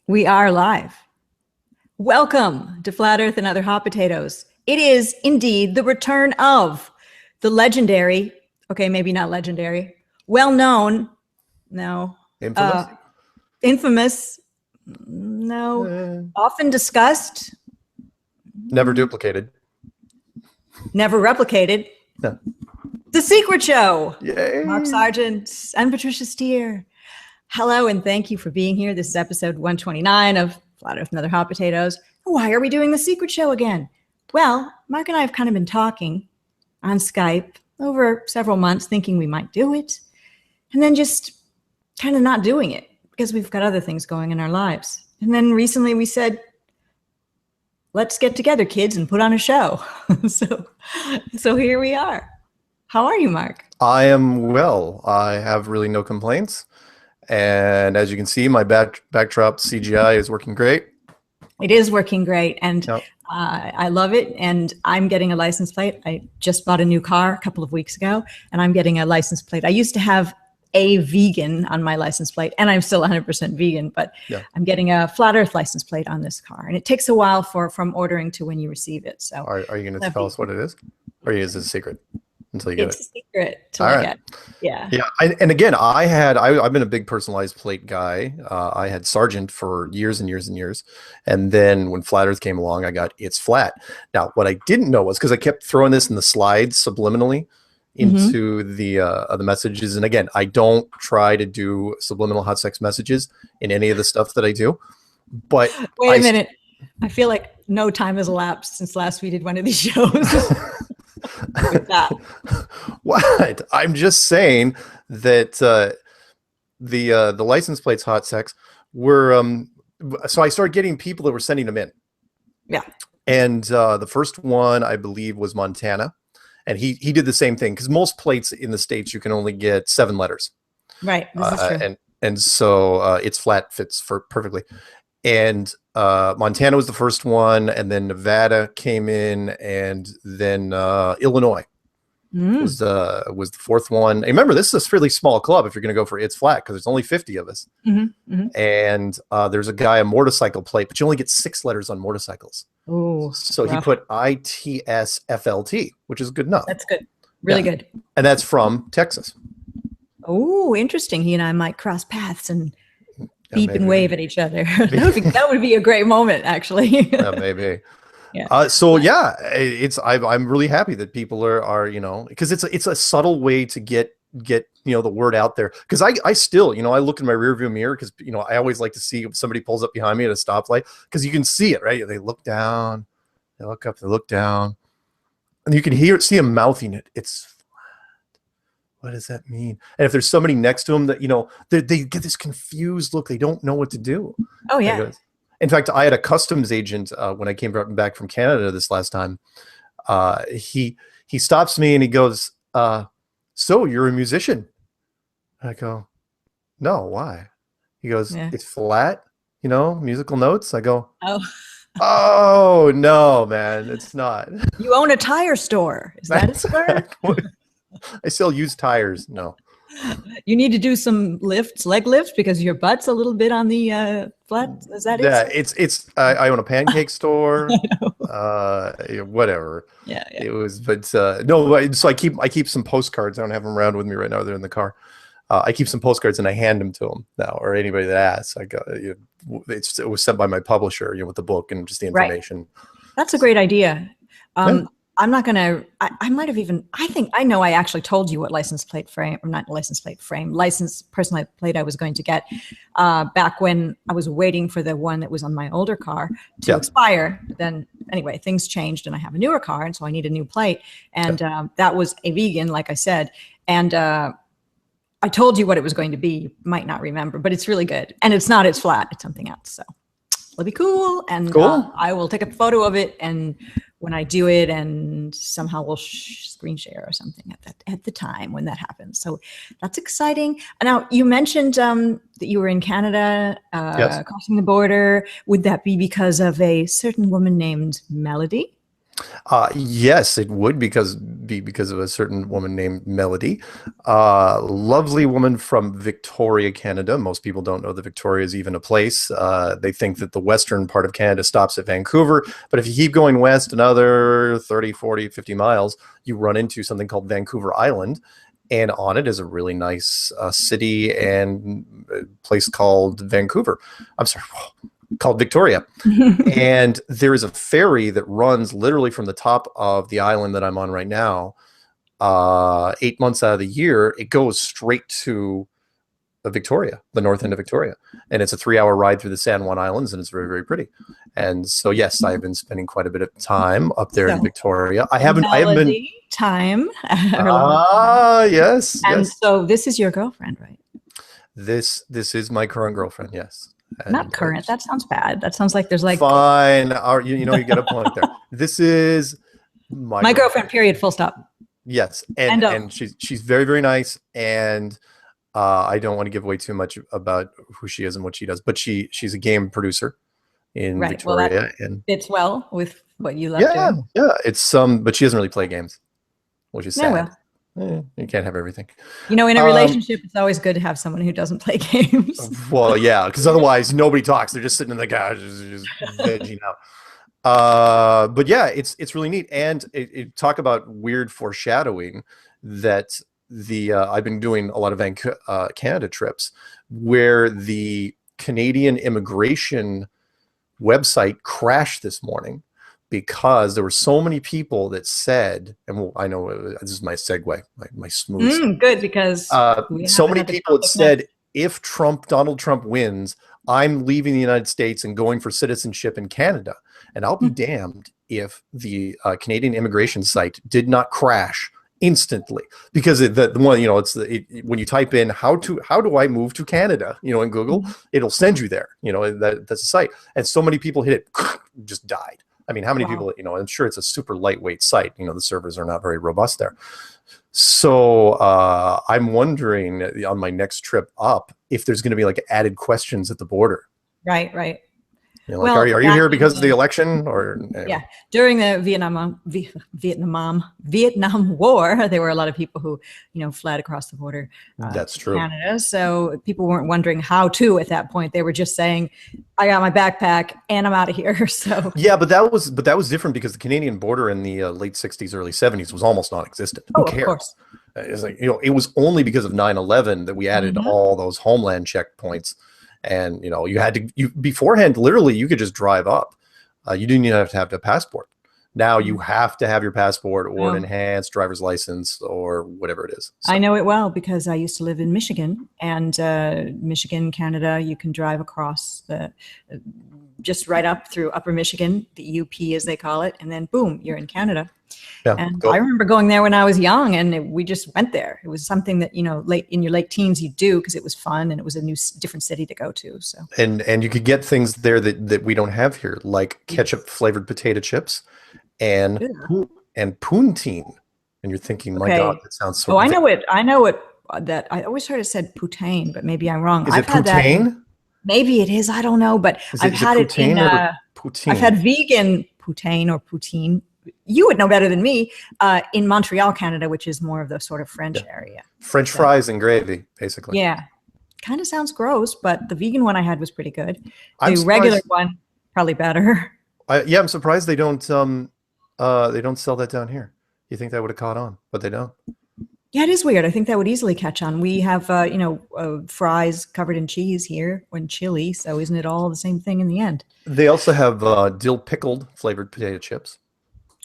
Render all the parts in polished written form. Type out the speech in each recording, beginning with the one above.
We are live. Welcome to Flat Earth and Other Hot Potatoes. It is indeed the return of the legendary, okay, maybe not legendary, well-known, no. Infamous, no. Often discussed. Never duplicated. Never replicated. No. The Secret Show. Yay. Mark Sargent and Patricia Steere. Hello, and thank you for being here. This is episode 129 of Flat Earth and Other Hot Potatoes. Why are we doing the Secret Show again? Well, Mark and I have kind of been talking on Skype over several months, thinking we might do it, and then just kind of not doing it because we've got other things going in our lives. And then recently we said, let's get together, kids, and put on a show. So here we are. How are you, Mark? I am well. I have really no complaints. And as you can see, my backdrop CGI is working great. It is working great, and Yep. I love it. And I'm getting a license plate. I just bought a new car a couple of weeks ago, and I'm getting a license plate. I used to have a vegan on my license plate, and I'm still 100% vegan, but Yeah. I'm getting a Flat Earth license plate on this car, and it takes a while from ordering to when you receive it. So Are you going to tell us what it is? Or is it a secret until you get it's it? a secret till All I right. get it. Yeah. Yeah. And again, I've been a big personalized plate guy. I had Sargent for years and years and years. And then when Flat Earth came along, I got It's Flat. Now, what I didn't know was because I kept throwing this in the slides subliminally into the messages. And again, I don't try to do subliminal hot sex messages in any of the stuff that I do. But Wait a minute. I feel like no time has elapsed since last we did one of these shows. With that. What? I'm just saying that the license plates hot sex were so I started getting people that were sending them in. Yeah. And the first one I believe was Montana, and he did the same thing because most plates in the States you can only get 7 letters. Right. This is true. And so It's Flat fits for perfectly. And Montana was the first one, and then Nevada came in, and then Illinois was the fourth one. And remember, this is a fairly small club if you're going to go for It's Flat because there's only 50 of us. And there's a guy, a motorcycle plate, but you only get 6 letters on motorcycles. Oh, so he put ITSFLT, which is good enough. That's good. Really good. And that's from Texas. Oh, interesting. He and I might cross paths and beep and wave at each other. that would be a great moment, actually. Yeah, maybe. Yeah. So yeah, I'm really happy that people are because it's a subtle way to get the word out there. Because I still I look in my rearview mirror because I always like to see if somebody pulls up behind me at a stoplight because you can see it, right? They look down, they look up, they look down, and you can see them mouthing it. It's what does that mean? And if there's somebody next to them that, they get this confused look, they don't know what to do. Oh, yeah. In fact, I had a customs agent when I came back from Canada this last time. He stops me and he goes, so you're a musician? I go, no, why? He goes, It's flat, musical notes. I go, oh, no, man, it's not. You own a tire store. Is that a store? I sell used tires. No. You need to do some leg lifts, because your butt's a little bit on the flat. Is that it? Yeah, it's. I own a pancake store. Whatever. Yeah. It was, but no. So I keep some postcards. I don't have them around with me right now. They're in the car. I keep some postcards and I hand them to them now, or anybody that asks. I go. It was sent by my publisher, with the book and just the information. Right. That's a great idea. I'm not going to, I might have even, I know I actually told you what license personal plate I was going to get back when I was waiting for the one that was on my older car to expire. But then anyway, things changed and I have a newer car, and so I need a new plate. And that was a vegan, like I said. And I told you what it was going to be. You might not remember, but it's really good. And it's not It's Flat, it's something else. So it'll be cool. And I will take a photo of it, and when I do it, and somehow we'll screen share or something at the time when that happens. So that's exciting. Now, you mentioned that you were in Canada, crossing the border. Would that be because of a certain woman named Melody? Yes, it would be because of a certain woman named Melody, lovely woman from Victoria, Canada. Most people don't know that Victoria is even a place. They think that the western part of Canada stops at Vancouver, but if you keep going west another 30, 40, 50 miles, you run into something called Vancouver Island, and on it is a really nice city and a place called Vancouver. I'm sorry, called Victoria. And there is a ferry that runs literally from the top of the island that I'm on right now. 8 months out of the year, it goes straight to Victoria, the north end of Victoria. And it's a 3-hour ride through the San Juan Islands, and it's very, very pretty. And so, yes, I've been spending quite a bit of time up there in Victoria. I haven't been time. Yes. And yes. so this is your girlfriend, right? This is my current girlfriend, yes. And not current. That sounds bad. That sounds like there's like fine. You know, you get a point there. This is my girlfriend. Period. Full stop. Yes, and she's very, very nice, and I don't want to give away too much about who she is and what she does, but she's a game producer in Victoria, well, and fits well with what you love. Yeah. It's but she doesn't really play games, which is sad. You can't have everything. You know, in a relationship, it's always good to have someone who doesn't play games. Well, yeah, because otherwise nobody talks. They're just sitting in the couch, just vegging out. But yeah, it's really neat. And it talk about weird foreshadowing that I've been doing a lot of Canada trips where the Canadian immigration website crashed this morning, because there were so many people that said, and I know this is my segue, my smooth. Good, because so many people had said, if Donald Trump wins, I'm leaving the United States and going for citizenship in Canada. And I'll be damned if the Canadian immigration site did not crash instantly, because the one, you know, when you type in how do I move to Canada, you know, in Google, it'll send you there. You know, that's a site, and so many people hit it, just died. I mean, how many people, you know, I'm sure it's a super lightweight site. You know, the servers are not very robust there. So I'm wondering on my next trip up if there's going to be like added questions at the border. Right. You know, like, are you here because of the election, or? Anyway. Yeah, during the Vietnam War, there were a lot of people who, you know, fled across the border. That's true. Canada, so people weren't wondering how to at that point. They were just saying, "I got my backpack and I'm out of here." So yeah, but that was different, because the Canadian border in the late '60s, early '70s was almost non-existent. Who cares? Of course. It's like, you know, it was only because of 9/11 that we added all those homeland checkpoints. And, you know, you beforehand, literally, you could just drive up. You didn't even have to have a passport. Now you have to have your passport or an enhanced driver's license or whatever it is. So. I know it well, because I used to live in Michigan, and Michigan, Canada, you can drive across just right up through Upper Michigan, the UP as they call it, and then boom, you're in Canada. Yeah, and I remember going there when I was young, and we just went there. It was something that, you know, in your late teens you do, because it was fun and it was a different city to go to. So and you could get things there that we don't have here, like ketchup flavored potato chips and poutine. And you're thinking, my God, that sounds so. Oh, I know it. That I always heard it said poutine, but maybe I'm wrong. Is it poutine? Maybe it is. I don't know, but I've had it in. Poutine? I've had vegan poutine or poutine. You would know better than me, in Montreal, Canada, which is more of the sort of French area. French fries and gravy, basically. Yeah. Kind of sounds gross, but the vegan one I had was pretty good. The regular one, probably better. I'm surprised they don't sell that down here. You think that would have caught on, but they don't. Yeah, it is weird. I think that would easily catch on. We have, fries covered in cheese here, or in chili, so isn't it all the same thing in the end? They also have dill pickled flavored potato chips.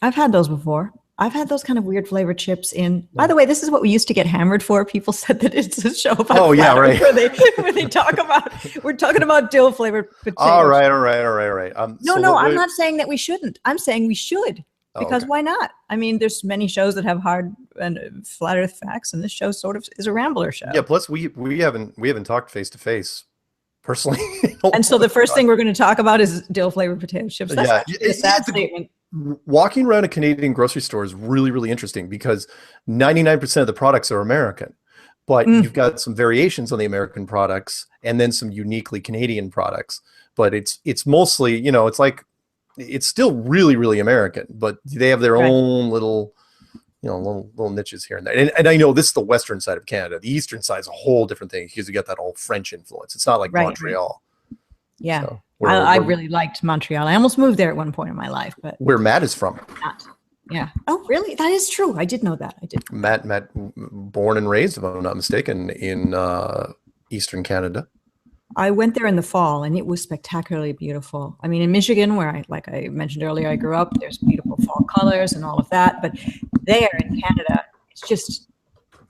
I've had those before. I've had those kind of weird flavored chips in. By the way, this is what we used to get hammered for. People said that it's a show about right. where they talk about, we're talking about dill flavored potatoes. All right. No, I'm not saying that we shouldn't. I'm saying we should, because why not? I mean, there's many shows that have hard and flat earth facts, and this show sort of is a rambler show. Yeah. Plus, we haven't talked face to face personally. And so the first thing we're going to talk about is dill flavored potato chips. That's a sad statement. Walking around a Canadian grocery store is really, really interesting, because 99% of the products are American, but you've got some variations on the American products and then some uniquely Canadian products. But it's mostly, you know, it's like it's still really, really American, but they have their own little, little niches here and there. And I know this is the western side of Canada. The eastern side is a whole different thing because you got that old French influence. It's not like Montreal. Yeah. So I really liked Montreal. I almost moved there at one point in my life, but where Matt is from. Yeah. Oh, really? That is true. I did know that. I did. Matt, born and raised, if I'm not mistaken, in eastern Canada. I went there in the fall, and it was spectacularly beautiful. I mean, in Michigan, where like I mentioned earlier, I grew up, there's beautiful fall colors and all of that. But there in Canada, it's just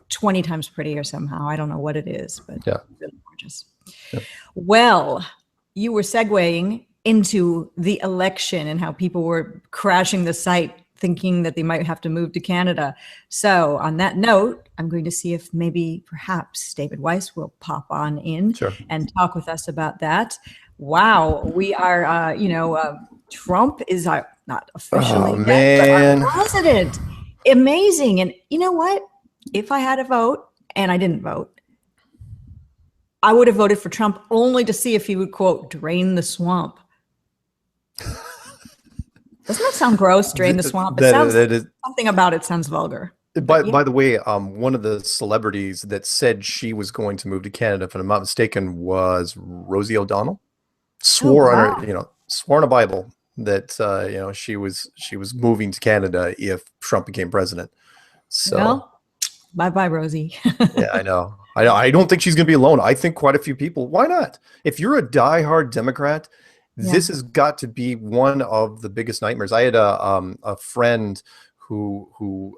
20 times prettier somehow. I don't know what it is, but it's really gorgeous. Yeah. Well, you were segueing into the election and how people were crashing the site thinking that they might have to move to Canada. So on that note, I'm going to see if maybe perhaps David Weiss will pop on in and talk with us about that. Wow. We are, Trump is not officially yet, but our president. Amazing. And you know what? If I had a vote and I didn't vote, I would have voted for Trump only to see if he would, quote, drain the swamp. Doesn't that sound gross? Drain the swamp. Something about it sounds vulgar. By the way, one of the celebrities that said she was going to move to Canada, if I'm not mistaken, was Rosie O'Donnell. Swore on her, swore on a Bible that she was moving to Canada if Trump became president. So, bye, Rosie. Yeah, I know. I don't think she's going to be alone. I think quite a few people. Why not? If you're a diehard Democrat. This has got to be one of the biggest nightmares. I had a friend who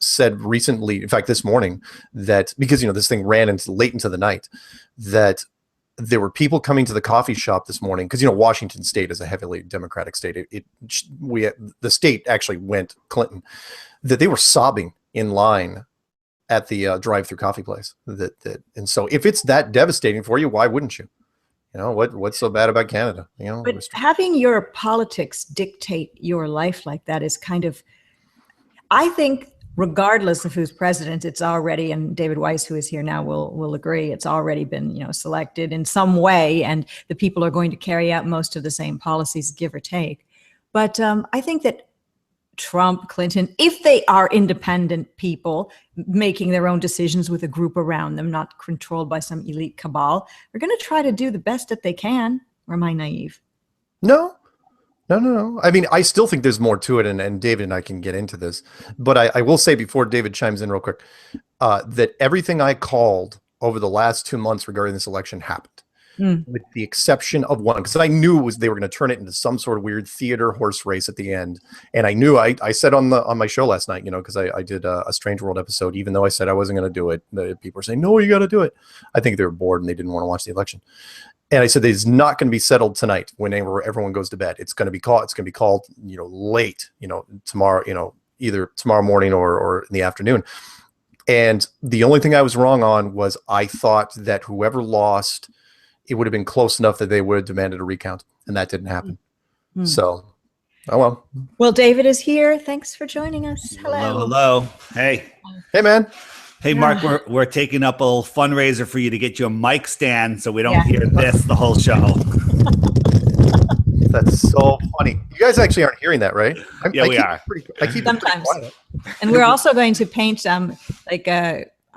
said recently, in fact, this morning, that because this thing ran into late into the night, that there were people coming to the coffee shop this morning because Washington State is a heavily Democratic state. The state actually went Clinton. That they were sobbing in line at the drive-through coffee place. And so if it's that devastating for you, why wouldn't you? What's so bad about Canada? But having your politics dictate your life like that is kind of, I think, regardless of who's president, it's already, and David Weiss, who is here now, will agree, it's already been, selected in some way, and the people are going to carry out most of the same policies, give or take. But I think that Trump, Clinton, if they are independent people making their own decisions with a group around them, not controlled by some elite cabal, are going to try to do the best that they can. Or am I naive? No. I mean, I still think there's more to it, and David and I can get into this. But I will say before David chimes in real quick, that everything I called over the last 2 months regarding this election happened. With the exception of one, because I knew they were going to turn it into some sort of weird theater horse race at the end. And I knew I said on my show last night, because I did a Strange World episode, even though I said I wasn't going to do it, people were saying, no, you got to do it. I think they were bored and they didn't want to watch the election. And I said, it's not going to be settled tonight whenever everyone goes to bed. It's going to be called, late, tomorrow, either tomorrow morning or in the afternoon. And the only thing I was wrong on was I thought that whoever lost, it would have been close enough that they would have demanded a recount, and that didn't happen. So, oh well. Well, David is here. Thanks for joining us. Hello. Hey, man. Hey, Mark. We're taking up a little fundraiser for you to get you a mic stand so we don't hear this the whole show. That's so funny. You guys actually aren't hearing that, right? We are. I keep sometimes. And we're also going to paint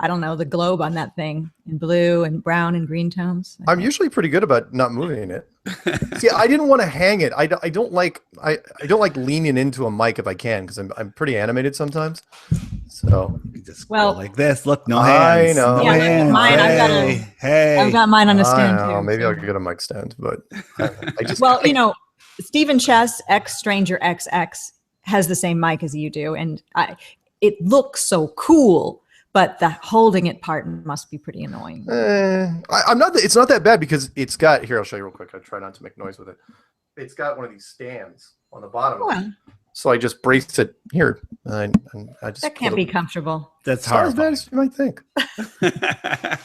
I don't know, the globe on that thing in blue and brown and green tones. I'm usually pretty good about not moving it. See, I didn't want to hang it. I don't like leaning into a mic if I can, because I'm pretty animated sometimes. So just go like this. Look, no hands. I know. No hands. Mine. I've got mine on a stand too. Maybe I'll get a mic stand, but I just. Well, Stephen Chess, Stranger XX, has the same mic as you do, and it looks so cool. But the holding it part must be pretty annoying. I'm not. It's not that bad because it's got. Here, I'll show you real quick. I try not to make noise with it. It's got one of these stands on the bottom. So I just braced it here. And I just. That can't be comfortable. That's hard. As bad as you might think.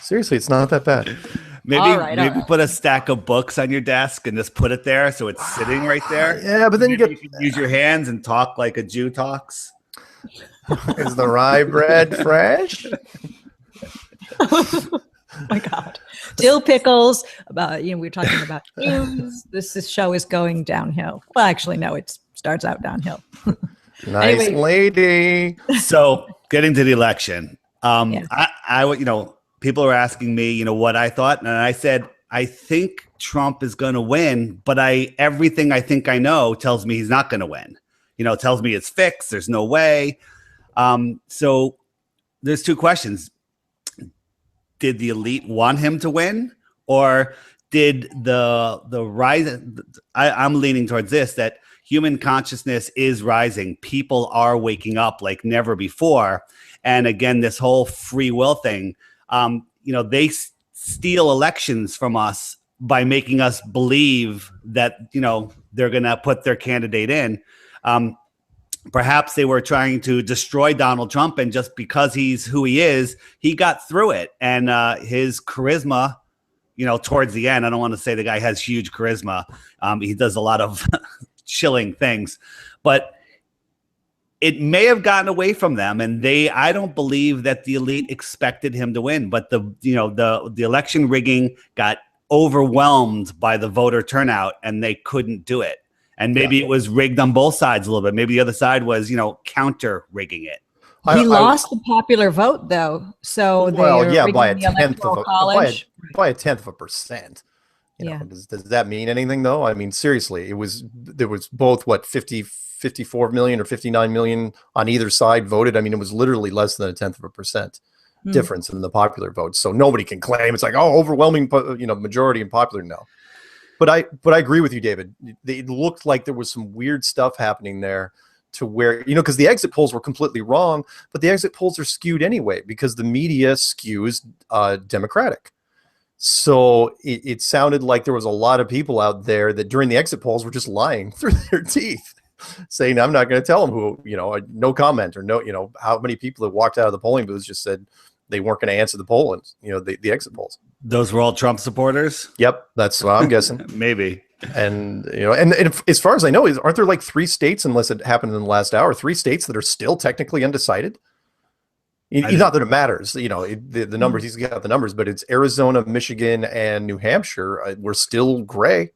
Seriously, it's not that bad. Maybe put a stack of books on your desk and just put it there so it's sitting right there. Yeah, but then you can use your hands and talk like a Jew talks. Is the rye bread fresh? my God. Dill pickles. About, we were talking about news. This show is going downhill. Well, actually, no, it starts out downhill. Nice lady. So getting to the election, Yeah. I people are asking me, what I thought. And I said, I think Trump is going to win, but everything I think I know tells me he's not going to win. Tells me it's fixed. There's no way. So there's two questions. Did the elite want him to win, or did the rise? I'm leaning towards this, that human consciousness is rising. People are waking up like never before. And again, this whole free will thing, they steal elections from us by making us believe that, they're going to put their candidate in. Perhaps they were trying to destroy Donald Trump, and just because he's who he is, he got through it. And his charisma, towards the end, I don't want to say the guy has huge charisma. He does a lot of chilling things, but it may have gotten away from them. And I don't believe that the elite expected him to win, but the election rigging got overwhelmed by the voter turnout and they couldn't do it. And maybe it was rigged on both sides a little bit. Maybe the other side was, counter rigging it. He lost the popular vote, though. So by a tenth of by a tenth of a percent. Does that mean anything, though? I mean, seriously, there was both 54 million or 59 million on either side voted. I mean, it was literally less than a tenth of a percent difference in the popular vote. So nobody can claim it's like, overwhelming, majority in popular. No. But I agree with you, David. It looked like there was some weird stuff happening there, to where, because the exit polls were completely wrong, but the exit polls are skewed anyway because the media skews Democratic. So it sounded like there was a lot of people out there that during the exit polls were just lying through their teeth, saying, I'm not going to tell them who, no comment, or no, how many people that walked out of the polling booths just said they weren't going to answer the poll and, the exit polls. Those were all Trump supporters? Yep. That's what I'm guessing. Maybe. And, and as far as I know, aren't there like 3 states, unless it happened in the last hour, 3 states that are still technically undecided? Not that it matters, the numbers, he's got the numbers, but it's Arizona, Michigan, and New Hampshire were still gray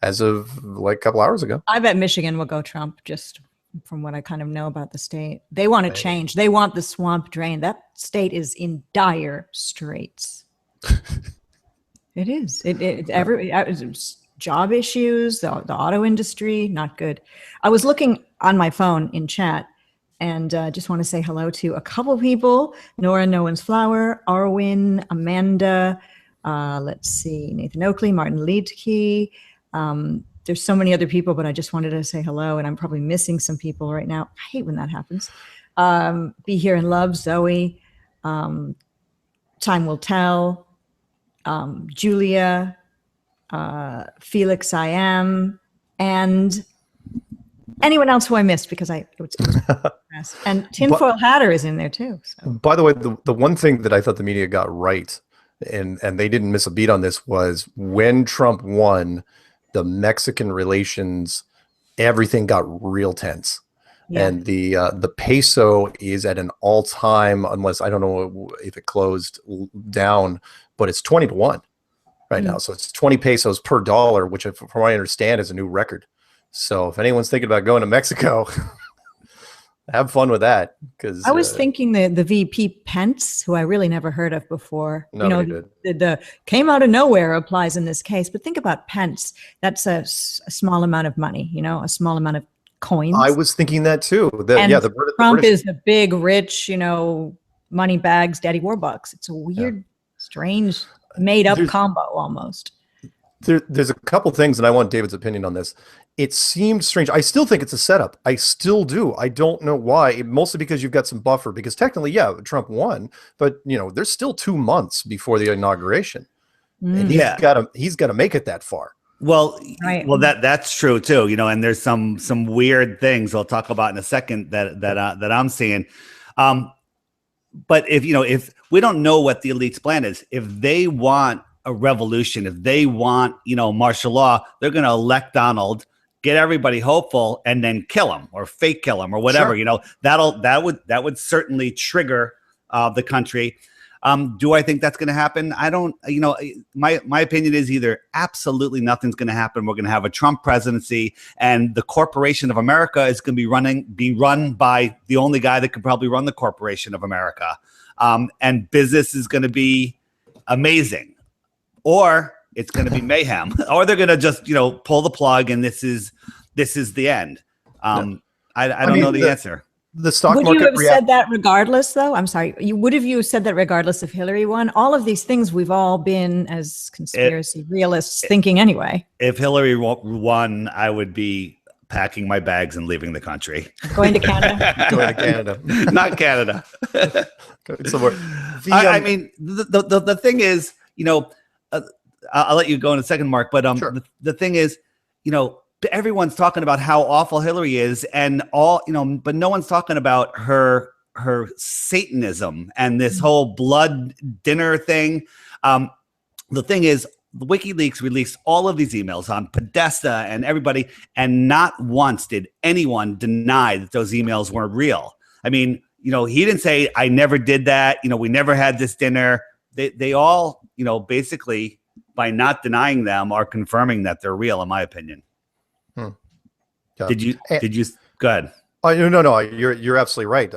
as of like a couple hours ago. I bet Michigan will go Trump, just from what I kind of know about the state. They want to change. They want the swamp drained. That state is in dire straits. It is. It's job issues, the auto industry, not good. I was looking on my phone in chat, and just want to say hello to a couple people: Nora No One's Flower, Arwin, Amanda, let's see, Nathan Oakley, Martin Leedkey. There's so many other people, but I just wanted to say hello, and I'm probably missing some people right now. I hate when that happens. Be Here in Love, Zoe, Time Will Tell, Julia, Felix I Am, and anyone else who I missed, because it was and Tinfoil Hatter is in there too. So. By the way, the one thing that I thought the media got right, and they didn't miss a beat on this, was when Trump won, the Mexican relations, everything got real tense. Yeah. And the peso is at an all-time, unless I don't know if it closed down, but it's 20-1 right now. So it's 20 pesos per dollar, which, from what I understand, is a new record. So if anyone's thinking about going to Mexico, have fun with that. Because I was thinking the VP Pence, who I really never heard of before, the came out of nowhere applies in this case. But think about Pence. That's a small amount of money, a small amount of coins. I was thinking that too. Trump is the big, rich, money bags, daddy warbucks. It's a weird, strange, made up combo almost. There's a couple things, and I want David's opinion on this. It seemed strange. I still think it's a setup. I still do. I don't know why. Mostly because you've got some buffer. Because technically, Trump won, but there's still 2 months before the inauguration, and he's got to make it that far. Well, that's true too. And there's some weird things I'll talk about in a second that I'm seeing. But if we don't know what the elite's plan is, if they want a revolution, if they want martial law, they're going to elect Donald, get everybody hopeful, and then kill him or fake kill him or whatever. Sure. That would certainly trigger the country. Do I think that's going to happen? I don't, my opinion is either absolutely nothing's going to happen. We're going to have a Trump presidency, and the corporation of America is going to be run by the only guy that could probably run the corporation of America. And business is going to be amazing, or it's going to be mayhem, or they're going to just, pull the plug and this is the end. I don't know the answer. The stock would market you have said that regardless, though? I'm sorry. Would you said that regardless if Hillary won? All of these things we've all been, as conspiracy realists, thinking anyway. If Hillary won, I would be packing my bags and leaving the country. Going to Canada? Going to Canada. Not Canada. Somewhere. I mean, the thing is, I'll let you go in a second, Mark, but sure. the thing is, everyone's talking about how awful Hillary is, and but no one's talking about her Satanism and this whole blood dinner thing. The thing is, WikiLeaks released all of these emails on Podesta and everybody, and not once did anyone deny that those emails weren't real. I mean, he didn't say, I never did that. We never had this dinner. They all, basically, by not denying them, are confirming that they're real, in my opinion. Yeah. Did you go ahead? No, you're absolutely right.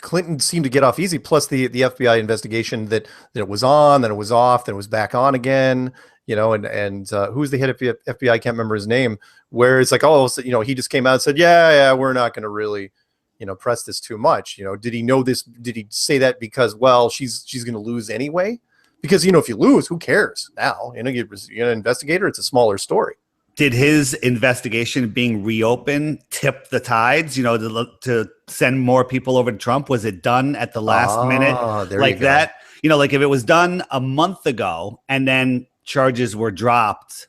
Clinton seemed to get off easy. Plus the FBI investigation that it was on, then it was off, then it was back on again. And who's the head of FBI? I can't remember his name. Where it's like, he just came out and said, yeah, we're not going to really, press this too much. Did he know this? Did he say that because, well, she's going to lose anyway? Because if you lose, who cares now? You're an investigator. It's a smaller story. Did his investigation being reopened tip the tides, to send more people over to Trump? Was it done at the last minute like that? Like if it was done a month ago and then charges were dropped.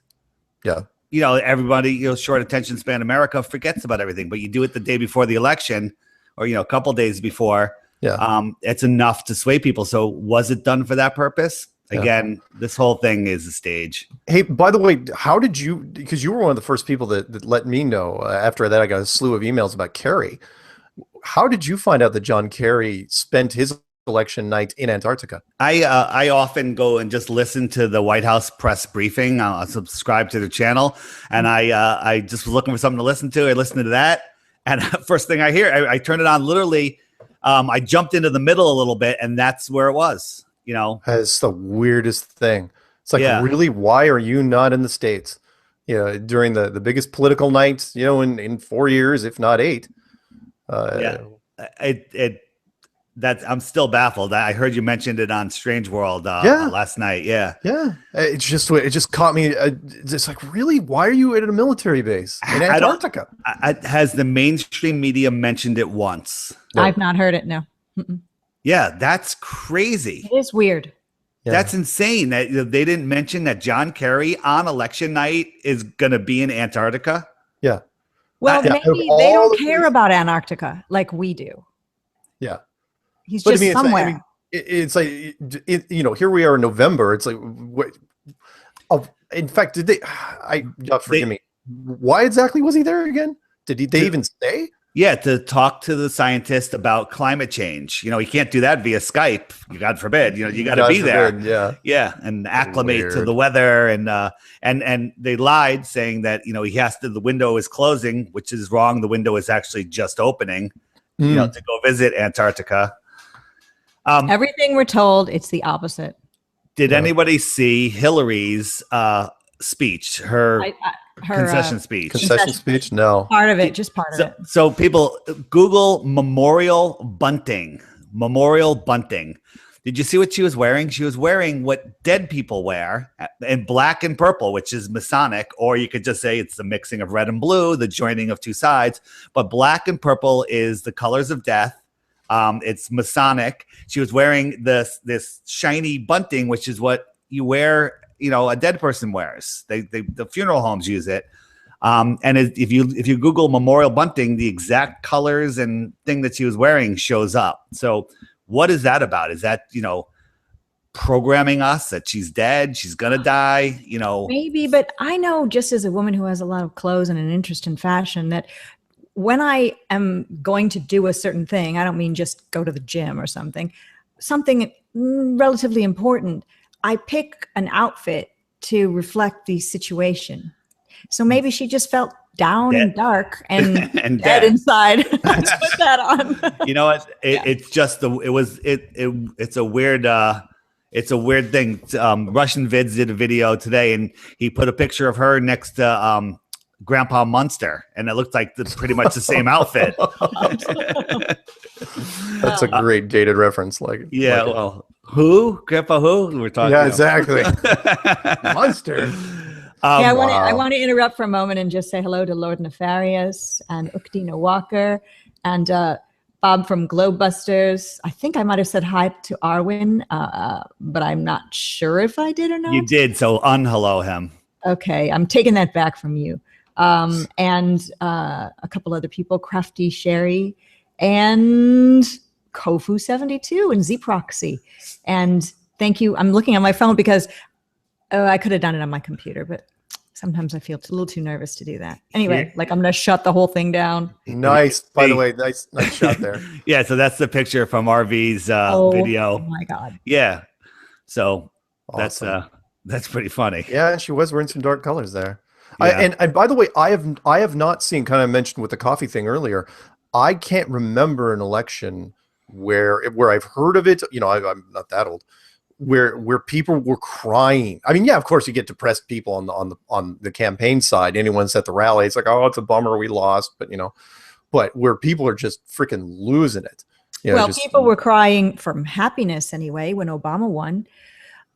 Yeah. Everybody, short attention span America forgets about everything, but you do it the day before the election or, a couple days before. Yeah. It's enough to sway people. So was it done for that purpose? Again, this whole thing is a stage. Hey, by the way, how did you, because you were one of the first people that let me know. After that, I got a slew of emails about Kerry. How did you find out that John Kerry spent his election night in Antarctica? I often go and just listen to the White House press briefing. I'll subscribe to the channel, and I just was looking for something to listen to. I listened to that, and first thing I hear, I turned it on. Literally, I jumped into the middle a little bit, and that's where it was. It's the weirdest thing. It's like, really, why are you not in the States? During the biggest political night, in 4 years, if not 8. I'm still baffled. I heard you mentioned it on Strange World last night. Yeah. It just caught me. It's like, really, why are you at a military base in Antarctica? Has the mainstream media mentioned it once? No. I've not heard it. No. Mm-mm. Yeah, that's crazy. It is weird. Yeah. That's insane that they didn't mention that John Kerry on election night is going to be in Antarctica. Yeah. Well, maybe they don't care about Antarctica like we do. Yeah. He's just somewhere. It's like, here we are in November. It's like, in fact, forgive me. Why exactly was he there again? Did they even say? Yeah, to talk to the scientist about climate change. You can't do that via Skype. God forbid. You got to be there. Yeah, and acclimate to the weather. And they lied, saying that he has to. The window is closing, which is wrong. The window is actually just opening. To go visit Antarctica. Everything we're told, it's the opposite. Did anybody see Hillary's speech? Her concession speech. Concession speech? No. Part of it, just part of it. So people Google memorial bunting. Memorial bunting. Did you see what she was wearing? She was wearing what dead people wear in black and purple, which is Masonic, or you could just say it's the mixing of red and blue, the joining of two sides. But black and purple is the colors of death. It's Masonic. She was wearing this shiny bunting, which is what you wear, a dead person wears. The funeral homes use it. And if you Google memorial bunting, the exact colors and thing that she was wearing shows up. So what is that about? Is that, programming us that she's dead, she's going to die, Maybe, but I know, just as a woman who has a lot of clothes and an interest in fashion, that when I am going to do a certain thing, I don't mean just go to the gym or something relatively important. I pick an outfit to reflect the situation. So maybe she just felt down and dark and, and dead inside. Put that on. You know what? It's just it's a weird thing. Russian Vids did a video today, and he put a picture of her next to Grandpa Munster, and it looked like pretty much the same outfit. That's a great dated reference. Well, who? Grandpa who? We're talking. Yeah, exactly. Munster. I want to interrupt for a moment and just say hello to Lord Nefarious and Ukdina Walker and Bob from Globebusters. I think I might have said hi to Arwin, but I'm not sure if I did or not. You did, so unhello him. Okay, I'm taking that back from you. And a couple other people, Crafty Sherry and Kofu72 and Z-Proxy. And thank you. I'm looking at my phone because I could have done it on my computer, but sometimes I feel a little too nervous to do that. Anyway, I'm going to shut the whole thing down. Nice. By the way, nice shot there. Yeah, so that's the picture from RV's video. Oh my God. Yeah. So awesome. that's pretty funny. Yeah, she was wearing some dark colors there. Yeah. And by the way, I have not seen, kind of mentioned with the coffee thing earlier, I can't remember an election where I've heard of it. I'm not that old. Where people were crying. I mean, yeah, of course you get depressed people on the campaign side. Anyone's at the rally, it's like, oh, it's a bummer we lost, but where people are just freaking losing it. People were crying from happiness anyway when Obama won.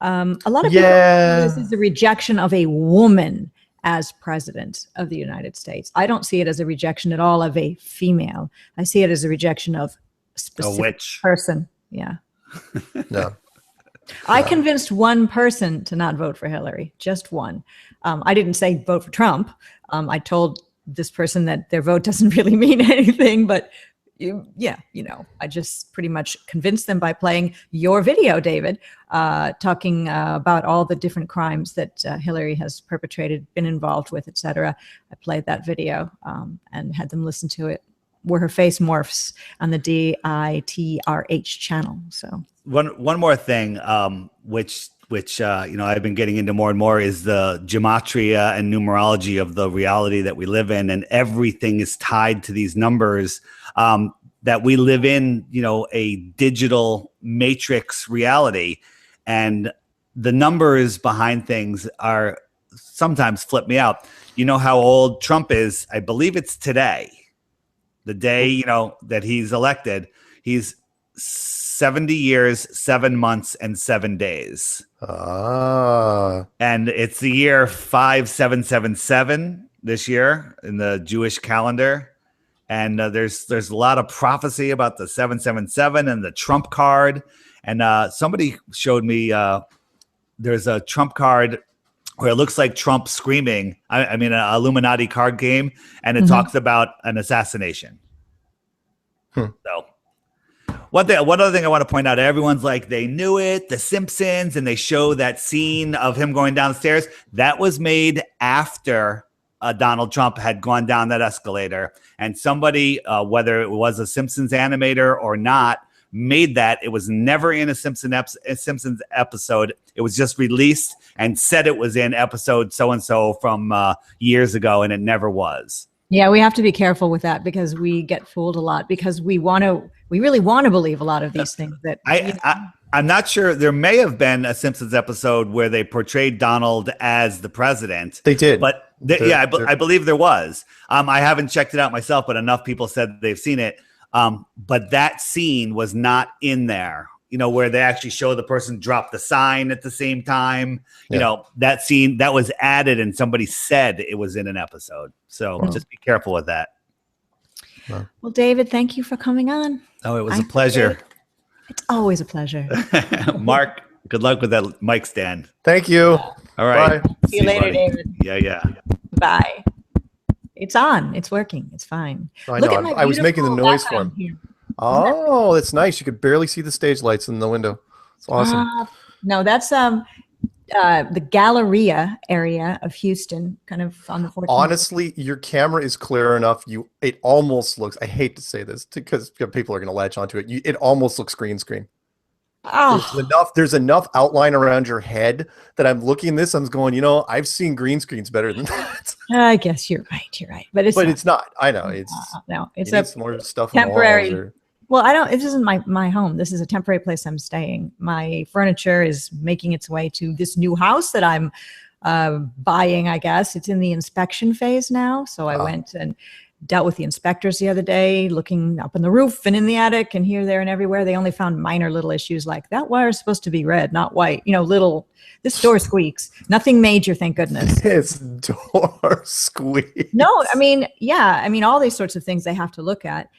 A lot of people this is a rejection of a woman as president of the United States. I don't see it as a rejection at all of a female. I see it as a rejection of a specific person. Yeah. No. I convinced one person to not vote for Hillary, just one. I didn't say vote for Trump. I told this person that their vote doesn't really mean anything, but I just pretty much convinced them by playing your video, David, talking about all the different crimes that Hillary has perpetrated, been involved with, etc. I played that video and had them listen to it, where her face morphs on the DITRH channel. So one more thing, which I've been getting into more and more, is the gematria and numerology of the reality that we live in, and everything is tied to these numbers. That we live in, a digital matrix reality, and the numbers behind things are sometimes flip me out. You know how old Trump is? I believe it's today. The day, that he's elected, he's 70 years, 7 months, and 7 days. And it's the year 5777 this year in the Jewish calendar. And there's a lot of prophecy about the 777 and the Trump card. And somebody showed me there's a Trump card where it looks like Trump screaming. I mean, an Illuminati card game, and it talks about an assassination. So, one other thing I want to point out: everyone's like, they knew it, The Simpsons, and they show that scene of him going downstairs. That was made after Donald Trump had gone down that escalator, and somebody, whether it was a Simpsons animator or not, made that. It was never in a Simpsons episode. It was just released and said it was in episode so-and-so from years ago, and it never was. Yeah, we have to be careful with that because we get fooled a lot because we really want to believe a lot of these things that I'm not sure. There may have been a Simpsons episode where they portrayed Donald as the president. They did. But I believe there was. I haven't checked it out myself, but enough people said they've seen it. But that scene was not in there, where they actually show the person drop the sign at the same time. That scene that was added and somebody said it was in an episode. So just be careful with that. Well, David, thank you for coming on. Oh, it was a pleasure. It's always a pleasure. Mark, good luck with that mic stand. Thank you. All right. Bye. See you later, David. Yeah. Bye. It's on. It's working. It's fine. I know. I was making the noise for him. Here. Oh, that's nice. You could barely see the stage lights in the window. It's awesome. No, that's the Galleria area of Houston, kind of on the 14th. Honestly, your camera is clear enough. It almost looks, I hate to say this because people are going to latch onto it. It almost looks green screen. There's enough outline around your head that I'm looking at this. I'm going, I've seen green screens better than that. I guess you're right. But it's not. I know it's some more stuff temporary. on the walls Well, this isn't my home. This is a temporary place I'm staying. My furniture is making its way to this new house that I'm buying, I guess. It's in the inspection phase now. So I went and dealt with the inspectors the other day, looking up in the roof and in the attic and here, there, and everywhere. They only found minor little issues like that wire is supposed to be red, not white. This door squeaks. Nothing major, thank goodness. This door squeaks. No, all these sorts of things they have to look at.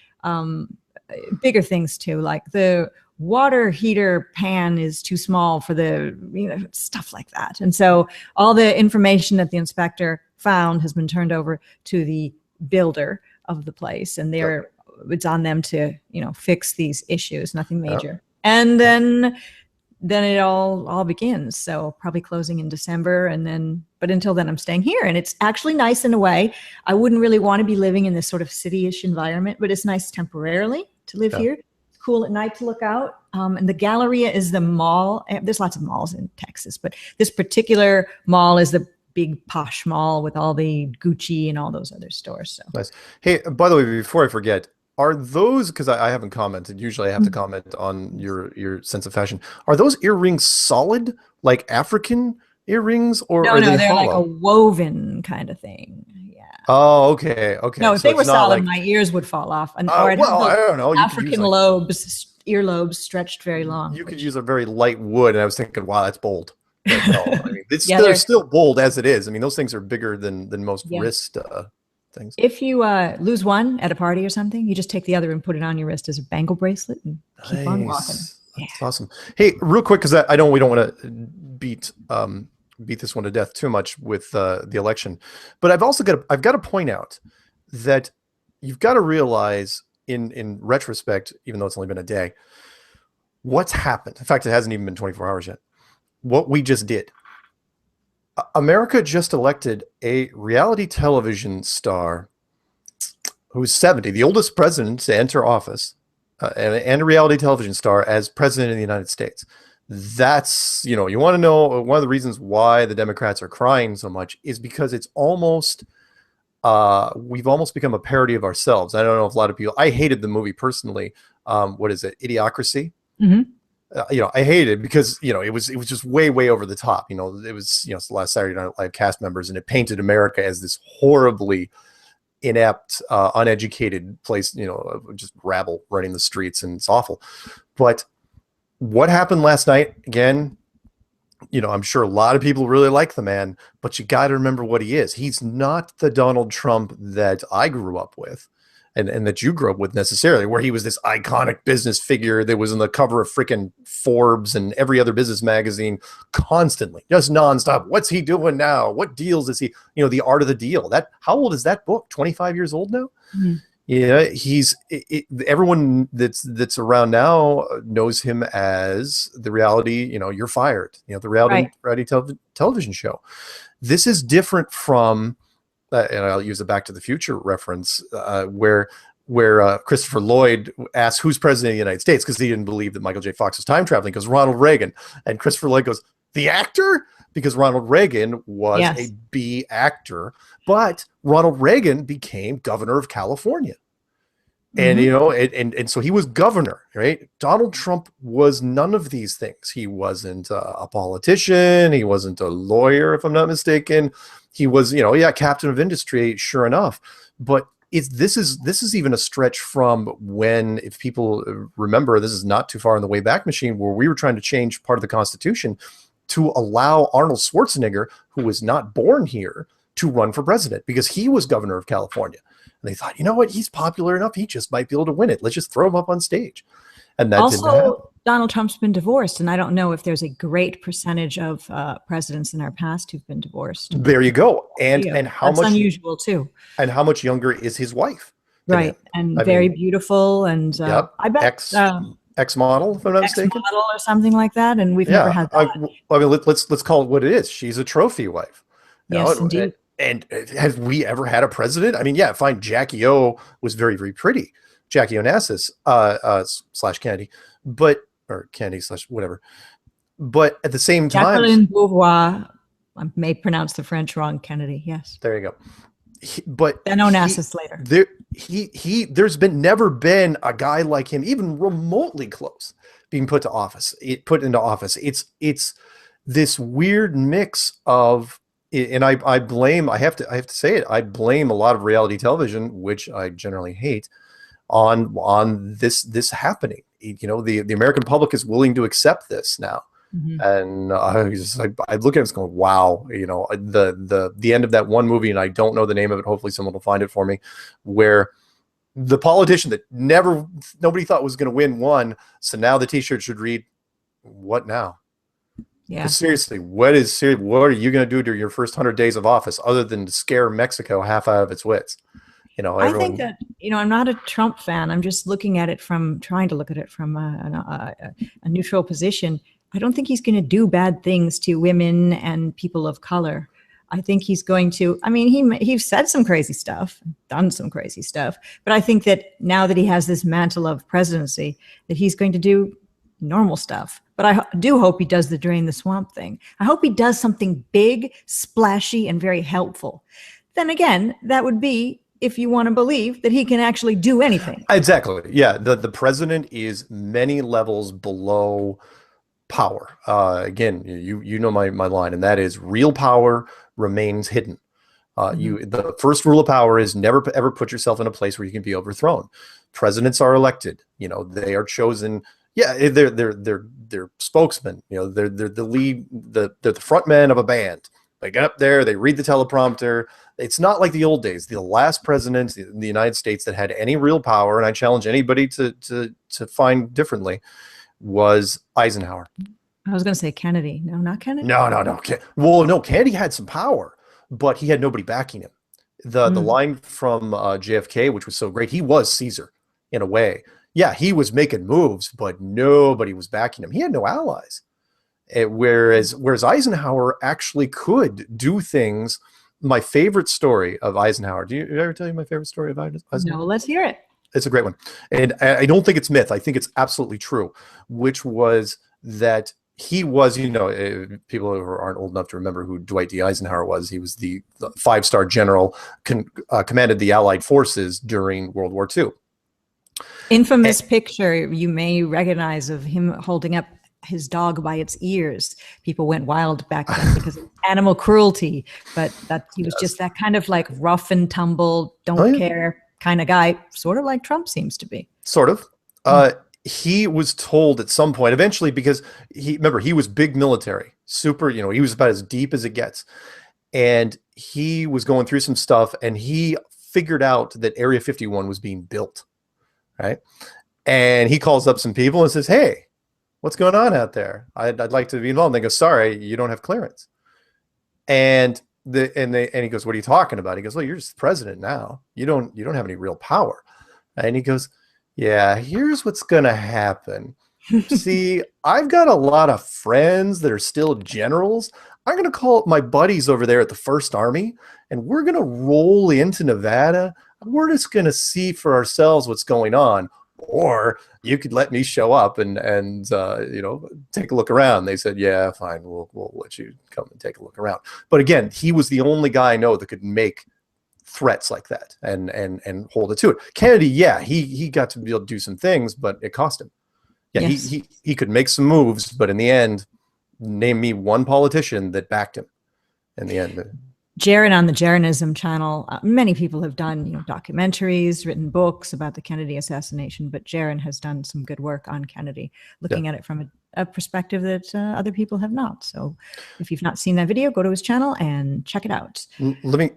Bigger things too, like the water heater pan is too small for the, stuff like that. And so all the information that the inspector found has been turned over to the builder of the place, and it's on them to fix these issues. Nothing major. And then it all begins. So probably closing in December, but until then I'm staying here, and it's actually nice in a way. I wouldn't really want to be living in this sort of city-ish environment, but it's nice temporarily to live here. It's cool at night to look out. And the Galleria is the mall. There's lots of malls in Texas, but this particular mall is the big posh mall with all the Gucci and all those other stores. So nice. Hey, by the way, before I forget, are those, because I haven't commented, usually I have to comment on your sense of fashion. Are those earrings solid, like African earrings, or are they they're hollow? like a woven kind of thing. Yeah. Oh, okay. No, if they were solid, my ears would fall off. And I don't know. African earlobes stretched very long. You could use a very light wood, and I was thinking, wow, that's bold. But no, they're still bold as it is. Those things are bigger than most wrist things. If you lose one at a party or something, you just take the other and put it on your wrist as a bangle bracelet and keep on walking. That's awesome. Hey, real quick, because I know we don't want to beat this one to death too much with the election, but I've got to point out that you've got to realize in retrospect, even though it's only been a day, what's happened. In fact, it hasn't even been 24 hours yet. What we just did. America just elected a reality television star who's 70, the oldest president to enter office, and a reality television star as president of the United States. That's, you want to know one of the reasons why the Democrats are crying so much is because it's almost, we've almost become a parody of ourselves. I don't know if a lot of people, I hated the movie personally. What is it? Idiocracy. Mm-hmm. I hated it because, it was just way over the top. It was, it's the last Saturday Night Live cast members, and it painted America as this horribly inept, uneducated place, just rabble running the streets, and it's awful. But what happened last night, again, I'm sure a lot of people really like the man, but you got to remember what he is. He's not the Donald Trump that I grew up with. And that you grew up with necessarily, where he was this iconic business figure that was on the cover of freaking Forbes and every other business magazine constantly, just nonstop. What's he doing now? What deals is he? The Art of the Deal. How old is that book? 25 years old now? Mm-hmm. Yeah, everyone that's around now knows him as the reality. You're fired. The reality television show. This is different from. And I'll use a Back to the Future reference where Christopher Lloyd asked who's president of the United States, because he didn't believe that Michael J. Fox was time traveling, because Ronald Reagan. And Christopher Lloyd goes, the actor? Because Ronald Reagan was a B actor, but Ronald Reagan became governor of California. And, and so he was governor, right? Donald Trump was none of these things. He wasn't a politician. He wasn't a lawyer, if I'm not mistaken. He was, captain of industry, sure enough. But this is even a stretch from when, if people remember, this is not too far in the way back machine, where we were trying to change part of the Constitution to allow Arnold Schwarzenegger, who was not born here, to run for president, because he was governor of California. And they thought, you know what, he's popular enough, he just might be able to win it. Let's just throw him up on stage. And that didn't happen. Donald Trump's been divorced, and I don't know if there's a great percentage of presidents in our past who've been divorced. There you go. And how That's much unusual too. And how much younger is his wife? Right, and very beautiful, and I bet X model, if I'm not mistaken, model or something like that. And we've never had that. Let's call it what it is. She's a trophy wife. Yes, indeed. And have we ever had a president? Fine. Jackie O was very, very pretty. Jackie Onassis / Kennedy. But or Kennedy / whatever. But at the same time, Jacqueline Beauvoir. I may pronounce the French wrong. Kennedy. Yes. There you go. But then Onassis later. There's never been a guy like him, even remotely close, being put into office. It's this weird mix of, and I have to say it, I blame a lot of reality television, which I generally hate, on this happening. You know, the American public is willing to accept this now. Mm-hmm. And I look at it and go, wow, you know, the end of that one movie, and I don't know the name of it. Hopefully someone will find it for me, where the politician that nobody thought was going to win won. So now the T-shirt should read, "What now?" Yeah. Seriously, what are you going to do during your first 100 days of office other than to scare Mexico half out of its wits? You know, I think that, you know, I'm not a Trump fan. I'm just trying to look at it from a neutral position. I don't think he's going to do bad things to women and people of color. I think he's going to, I mean, he's said some crazy stuff, done some crazy stuff, but I think that now that he has this mantle of presidency, that he's going to do normal stuff. But I do hope he does the drain the swamp thing. I hope he does something big, splashy, and very helpful. Then again, that would be if you want to believe that he can actually do anything. Exactly. Yeah. The president is many levels below power. Again, you know my line, and that is real power remains hidden. The first rule of power is never ever put yourself in a place where you can be overthrown. Presidents are elected. You know, they are chosen. Yeah, they're spokesmen. You know, they're the lead. They're the front men of a band. They get up there, they read the teleprompter. It's not like the old days. The last president in the United States that had any real power, and I challenge anybody to find differently, was Eisenhower. I was going to say Kennedy. No, not Kennedy. No. Well, no, Kennedy had some power, but he had nobody backing him. The line from JFK, which was so great, he was Caesar in a way. Yeah, he was making moves, but nobody was backing him. He had no allies. Whereas Eisenhower actually could do things. My favorite story of Eisenhower. Did I ever tell you my favorite story of Eisenhower? No, let's hear it. It's a great one. And I don't think it's myth. I think it's absolutely true, which was that he was, you know, people who aren't old enough to remember who Dwight D. Eisenhower was. He was the 5-star general, commanded the Allied forces during World War II. Infamous picture you may recognize of him holding up his dog by its ears. People went wild back then because of animal cruelty, but that he was just that kind of like rough and tumble, don't care kind of guy, sort of like Trump seems to be. Sort of. He was told at some point, eventually, because he was big military, super, you know, he was about as deep as it gets. And he was going through some stuff, and he figured out that Area 51 was being built, right? And he calls up some people and says, "Hey, what's going on out there? I'd like to be involved." And they go, "Sorry, you don't have clearance." And he goes, "What are you talking about?" He goes, "Well, you're just the president now. You don't have any real power." And he goes, "Yeah, here's what's gonna happen. See, I've got a lot of friends that are still generals. I'm gonna call up my buddies over there at the 1st Army, and we're gonna roll into Nevada. We're just gonna see for ourselves what's going on. Or you could let me show up and you know, take a look around." They said, "Yeah, fine, we'll let you come and take a look around." But again, he was the only guy I know that could make threats like that and hold it to it. Kennedy, yeah, he got to be able to do some things, but it cost him. Yeah, yes. he could make some moves, but in the end, name me one politician that backed him in the end. Jaron on the Jaronism channel, many people have done, you know, documentaries, written books about the Kennedy assassination, but Jaron has done some good work on Kennedy, looking at it from a perspective that other people have not. So if you've not seen that video, go to his channel and check it out. Can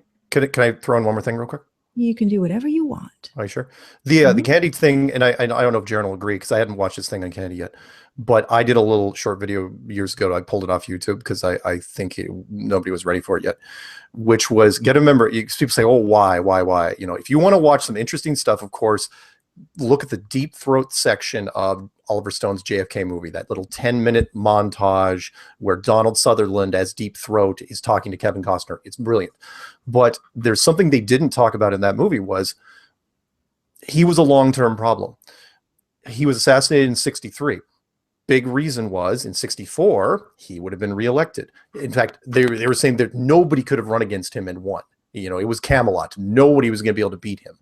I throw in one more thing real quick? You can do whatever you want. Are you sure? The Kennedy thing, and I don't know if Jaron will agree because I hadn't watched this thing on Kennedy yet, but I did a little short video years ago. I pulled it off YouTube because I think nobody was ready for it yet, which was, get to remember, people say, "Oh, why? You know, if you want to watch some interesting stuff, of course, look at the Deep Throat section of Oliver Stone's JFK movie, that little 10-minute montage where Donald Sutherland as Deep Throat is talking to Kevin Costner. It's brilliant. But there's something they didn't talk about in that movie was he was a long-term problem. He was assassinated in 1963. big reason was in 64, he would have been reelected. In fact, they were saying that nobody could have run against him and won. You know, it was Camelot. Nobody was going to be able to beat him.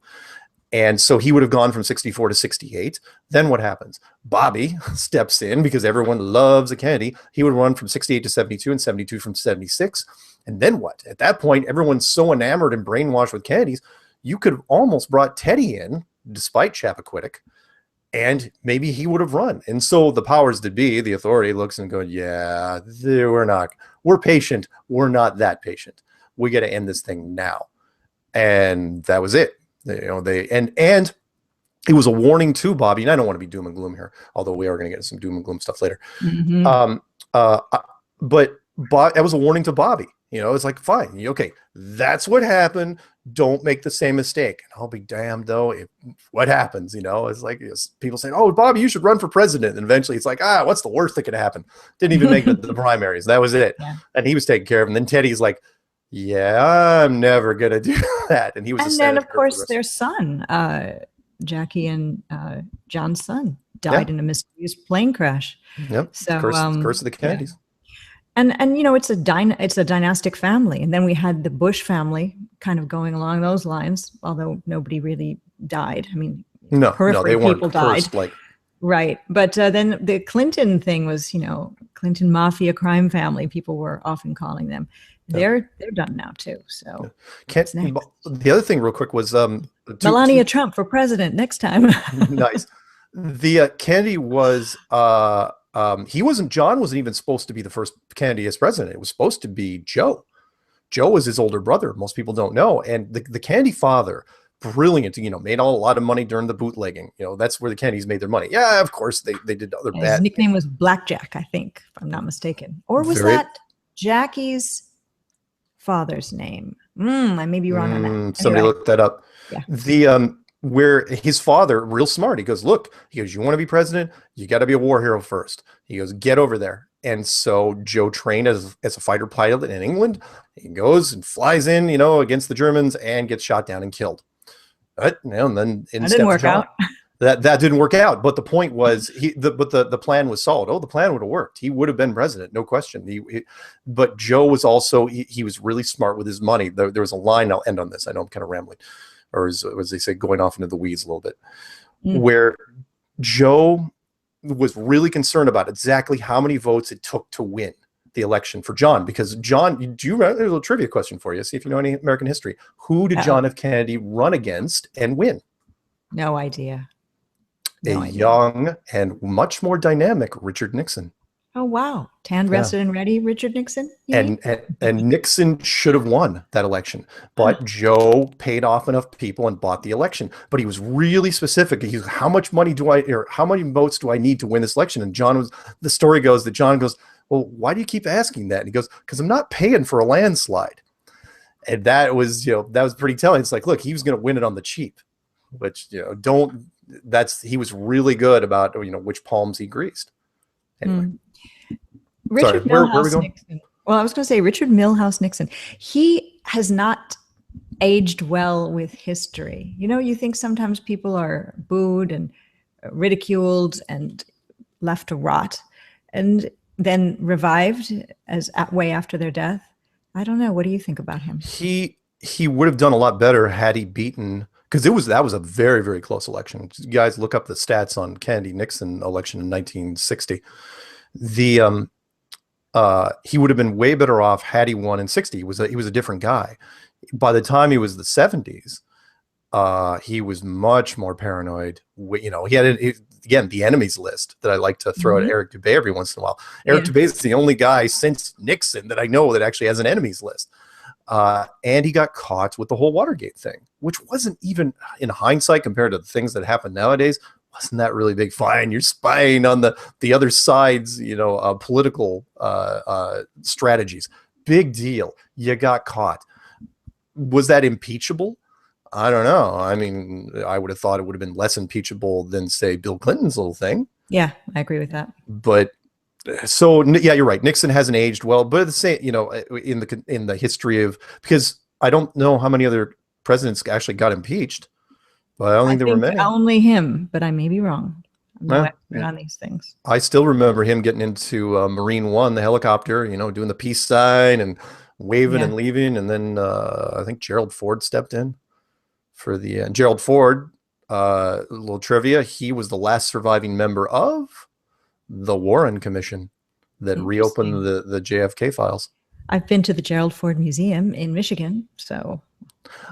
And so he would have gone from 64 to 68. Then what happens? Bobby steps in because everyone loves a Kennedy. He would run from 68 to 72 and 72 from 76. And then what? At that point, everyone's so enamored and brainwashed with Kennedys, you could have almost brought Teddy in, despite Chappaquiddick, and maybe he would have run. And so the powers that be, the authority, looks and goes, yeah, we're patient. We're not that patient. We got to end this thing now. And that was it. You know, and it was a warning to Bobby, and I don't want to be doom and gloom here, although we are going to get some doom and gloom stuff later. But that was a warning to Bobby. You know, it's like, fine, okay, that's what happened. Don't make the same mistake. And I'll be damned though if what happens. You know, it's like people saying, "Oh, Bobby, you should run for president." And eventually, it's like, what's the worst that could happen? Didn't even make the primaries. That was it. Yeah. And he was taken care of. And then Teddy's like, yeah, I'm never gonna do that. And he was. And then, of course, their son, Jackie and John's son, died in a mysterious plane crash. Yep. So curse of the Kennedys. Yeah. And you know, it's a dynastic family. And then we had the Bush family kind of going along those lines, although nobody really died. I mean, no, they weren't. People died. Right. But then the Clinton thing was, you know, Clinton mafia crime family, people were often calling them. They're done now too. So the other thing real quick was Melania Trump for president next time. Nice. The Kennedy was John wasn't even supposed to be the first Kennedy as president. It was supposed to be Joe. Joe was his older brother. Most people don't know. And the Kennedy father, brilliant, you know, made a lot of money during the bootlegging. You know, that's where the Kennedys made their money. Yeah, of course they did other bad. His nickname was Blackjack, I think, if I'm not mistaken. Or was that Jackie's father's name? I may be wrong on that. Somebody looked that up. Yeah. Where his father, real smart, he goes, look, you want to be president, you got to be a war hero first. He goes, get over there. And so Joe trained as a fighter pilot in England. He goes and flies in, you know, against the Germans and gets shot down and killed. But, you know, and then that didn't work out. That didn't work out. But the point was, the plan was solid. Oh, the plan would have worked. He would have been president, no question. But Joe was also, he was really smart with his money. There was a line, I'll end on this. I know I'm kind of rambling, or as they say, going off into the weeds a little bit, where Joe was really concerned about exactly how many votes it took to win the election for John. Because John, do you remember, there's a little trivia question for you, see if you know any American history. Who did John F. Kennedy run against and win? No idea. Young and much more dynamic Richard Nixon. Oh, wow. Tanned, rested, and ready, Richard Nixon? And Nixon should have won that election. But Joe paid off enough people and bought the election. But he was really specific. He was, how much money how many votes do I need to win this election? And the story goes that John goes, well, why do you keep asking that? And he goes, because I'm not paying for a landslide. And that was pretty telling. It's like, look, he was going to win it on the cheap, which, you know, he was really good about, you know, which palms he greased. Anyway. Richard Milhouse Nixon. Well, I was going to say Richard Milhouse Nixon. He has not aged well with history. You know, you think sometimes people are booed and ridiculed and left to rot and then revived way after their death. I don't know. What do you think about him? He would have done a lot better had he beaten, because that was a very, very close election. You guys look up the stats on Kennedy-Nixon election in 1960. He would have been way better off had he won in 60. He was a different guy. By the time he was the 70s, he was much more paranoid. You know, he had again the enemies list that I like to throw at Eric Dubé every once in a while. Eric Dubé is the only guy since Nixon that I know that actually has an enemies list. And he got caught with the whole Watergate thing, which wasn't even, in hindsight, compared to the things that happen nowadays, wasn't that really big? Fine, you're spying on the other side's, you know, political strategies. Big deal. You got caught. Was that impeachable? I don't know. I mean, I would have thought it would have been less impeachable than, say, Bill Clinton's little thing. Yeah, I agree with that. But so, yeah, you're right. Nixon hasn't aged well, but at the same, you know, in the history of, because I don't know how many other presidents actually got impeached, but I don't think there were many. Only him, but I may be wrong. I'm no expert on these things. I still remember him getting into Marine One, the helicopter, doing the peace sign and waving and leaving. And then I think Gerald Ford stepped in for the Gerald Ford. A little trivia: he was the last surviving member of the Warren Commission that reopened the JFK files. I've been to the Gerald Ford Museum in Michigan, so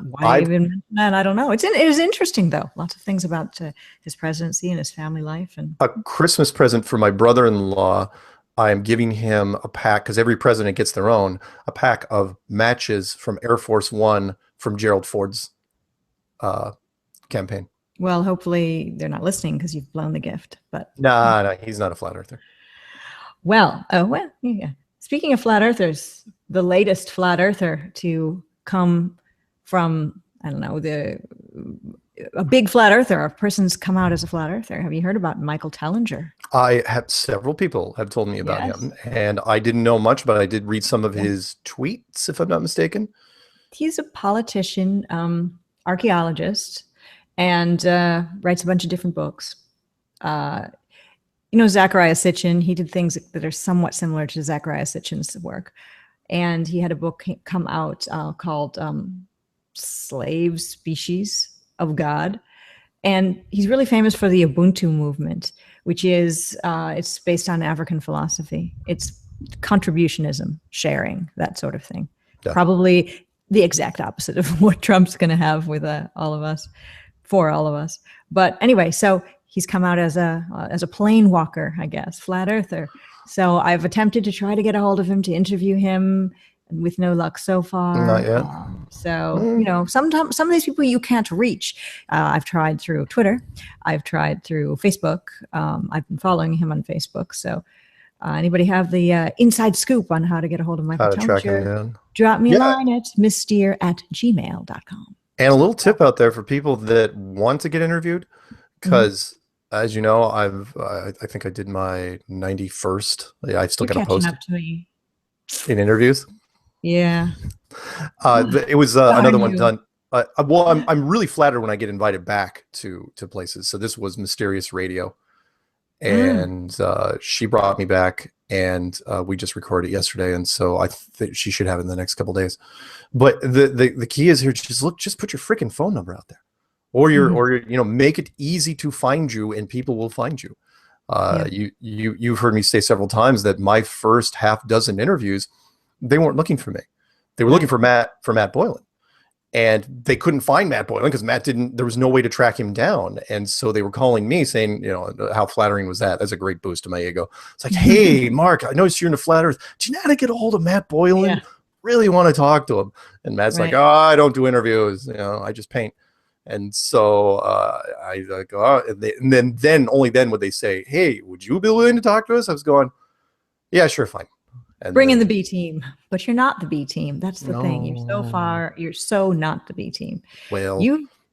why even mention that? I don't know. It is interesting, though. Lots of things about his presidency and his family life. And a Christmas present for my brother-in-law, I am giving him a pack, because every president gets their own, a pack of matches from Air Force One from Gerald Ford's campaign. Well, hopefully they're not listening because you've blown the gift. But no, he's not a flat earther. Well, yeah. Speaking of flat earthers, the latest flat earther to come from, I don't know, a big flat earther, a person's come out as a flat earther. Have you heard about Michael Tellinger? I have several people have told me about him, and I didn't know much, but I did read some of his tweets, if I'm not mistaken. He's a politician, archaeologist, and writes a bunch of different books. Zachariah Sitchin, he did things that are somewhat similar to Zachariah Sitchin's work. And he had a book come out called Slave Species of God. And he's really famous for the Ubuntu movement, which is, it's based on African philosophy. It's contributionism, sharing, that sort of thing. Yeah. Probably the exact opposite of what Trump's going to have with all of us, for all of us. But anyway, so he's come out as a plane walker, I guess, flat earther. So I've attempted to try to get a hold of him to interview him, with no luck so far. Not yet. Some of these people you can't reach. I've tried through Twitter. I've tried through Facebook. I've been following him on Facebook. So anybody have the inside scoop on how to get a hold of Michael Tellinger? Drop me a line at mssteere@gmail.com. And a little tip out there for people that want to get interviewed, because as you know, I think I did my 91st. I still got to post in interviews. Yeah. It was another one done. Well, I'm really flattered when I get invited back to places. So this was Mysterious Radio, and she brought me back, and we just recorded it yesterday, and so I think she should have it in the next couple of days. But the key is here: just put your freaking phone number out there, or make it easy to find you, and people will find you. You've heard me say several times that my first half dozen interviews, they weren't looking for me. They were looking for Matt Boylan, and they couldn't find Matt Boylan because there was no way to track him down. And so they were calling me saying, how flattering was that? That's a great boost to my ego. It's like, hey, Mark, I noticed you're into flat earth. Do you know how to get a hold of Matt Boylan? Yeah. Really want to talk to him. And Matt's like, oh, I don't do interviews. I just paint. And so I go, and then only then would they say, hey, would you be willing to talk to us? I was going, yeah, sure, fine. And bring in the B team, but you're not the B team. That's the thing. You're so not the B team. Well,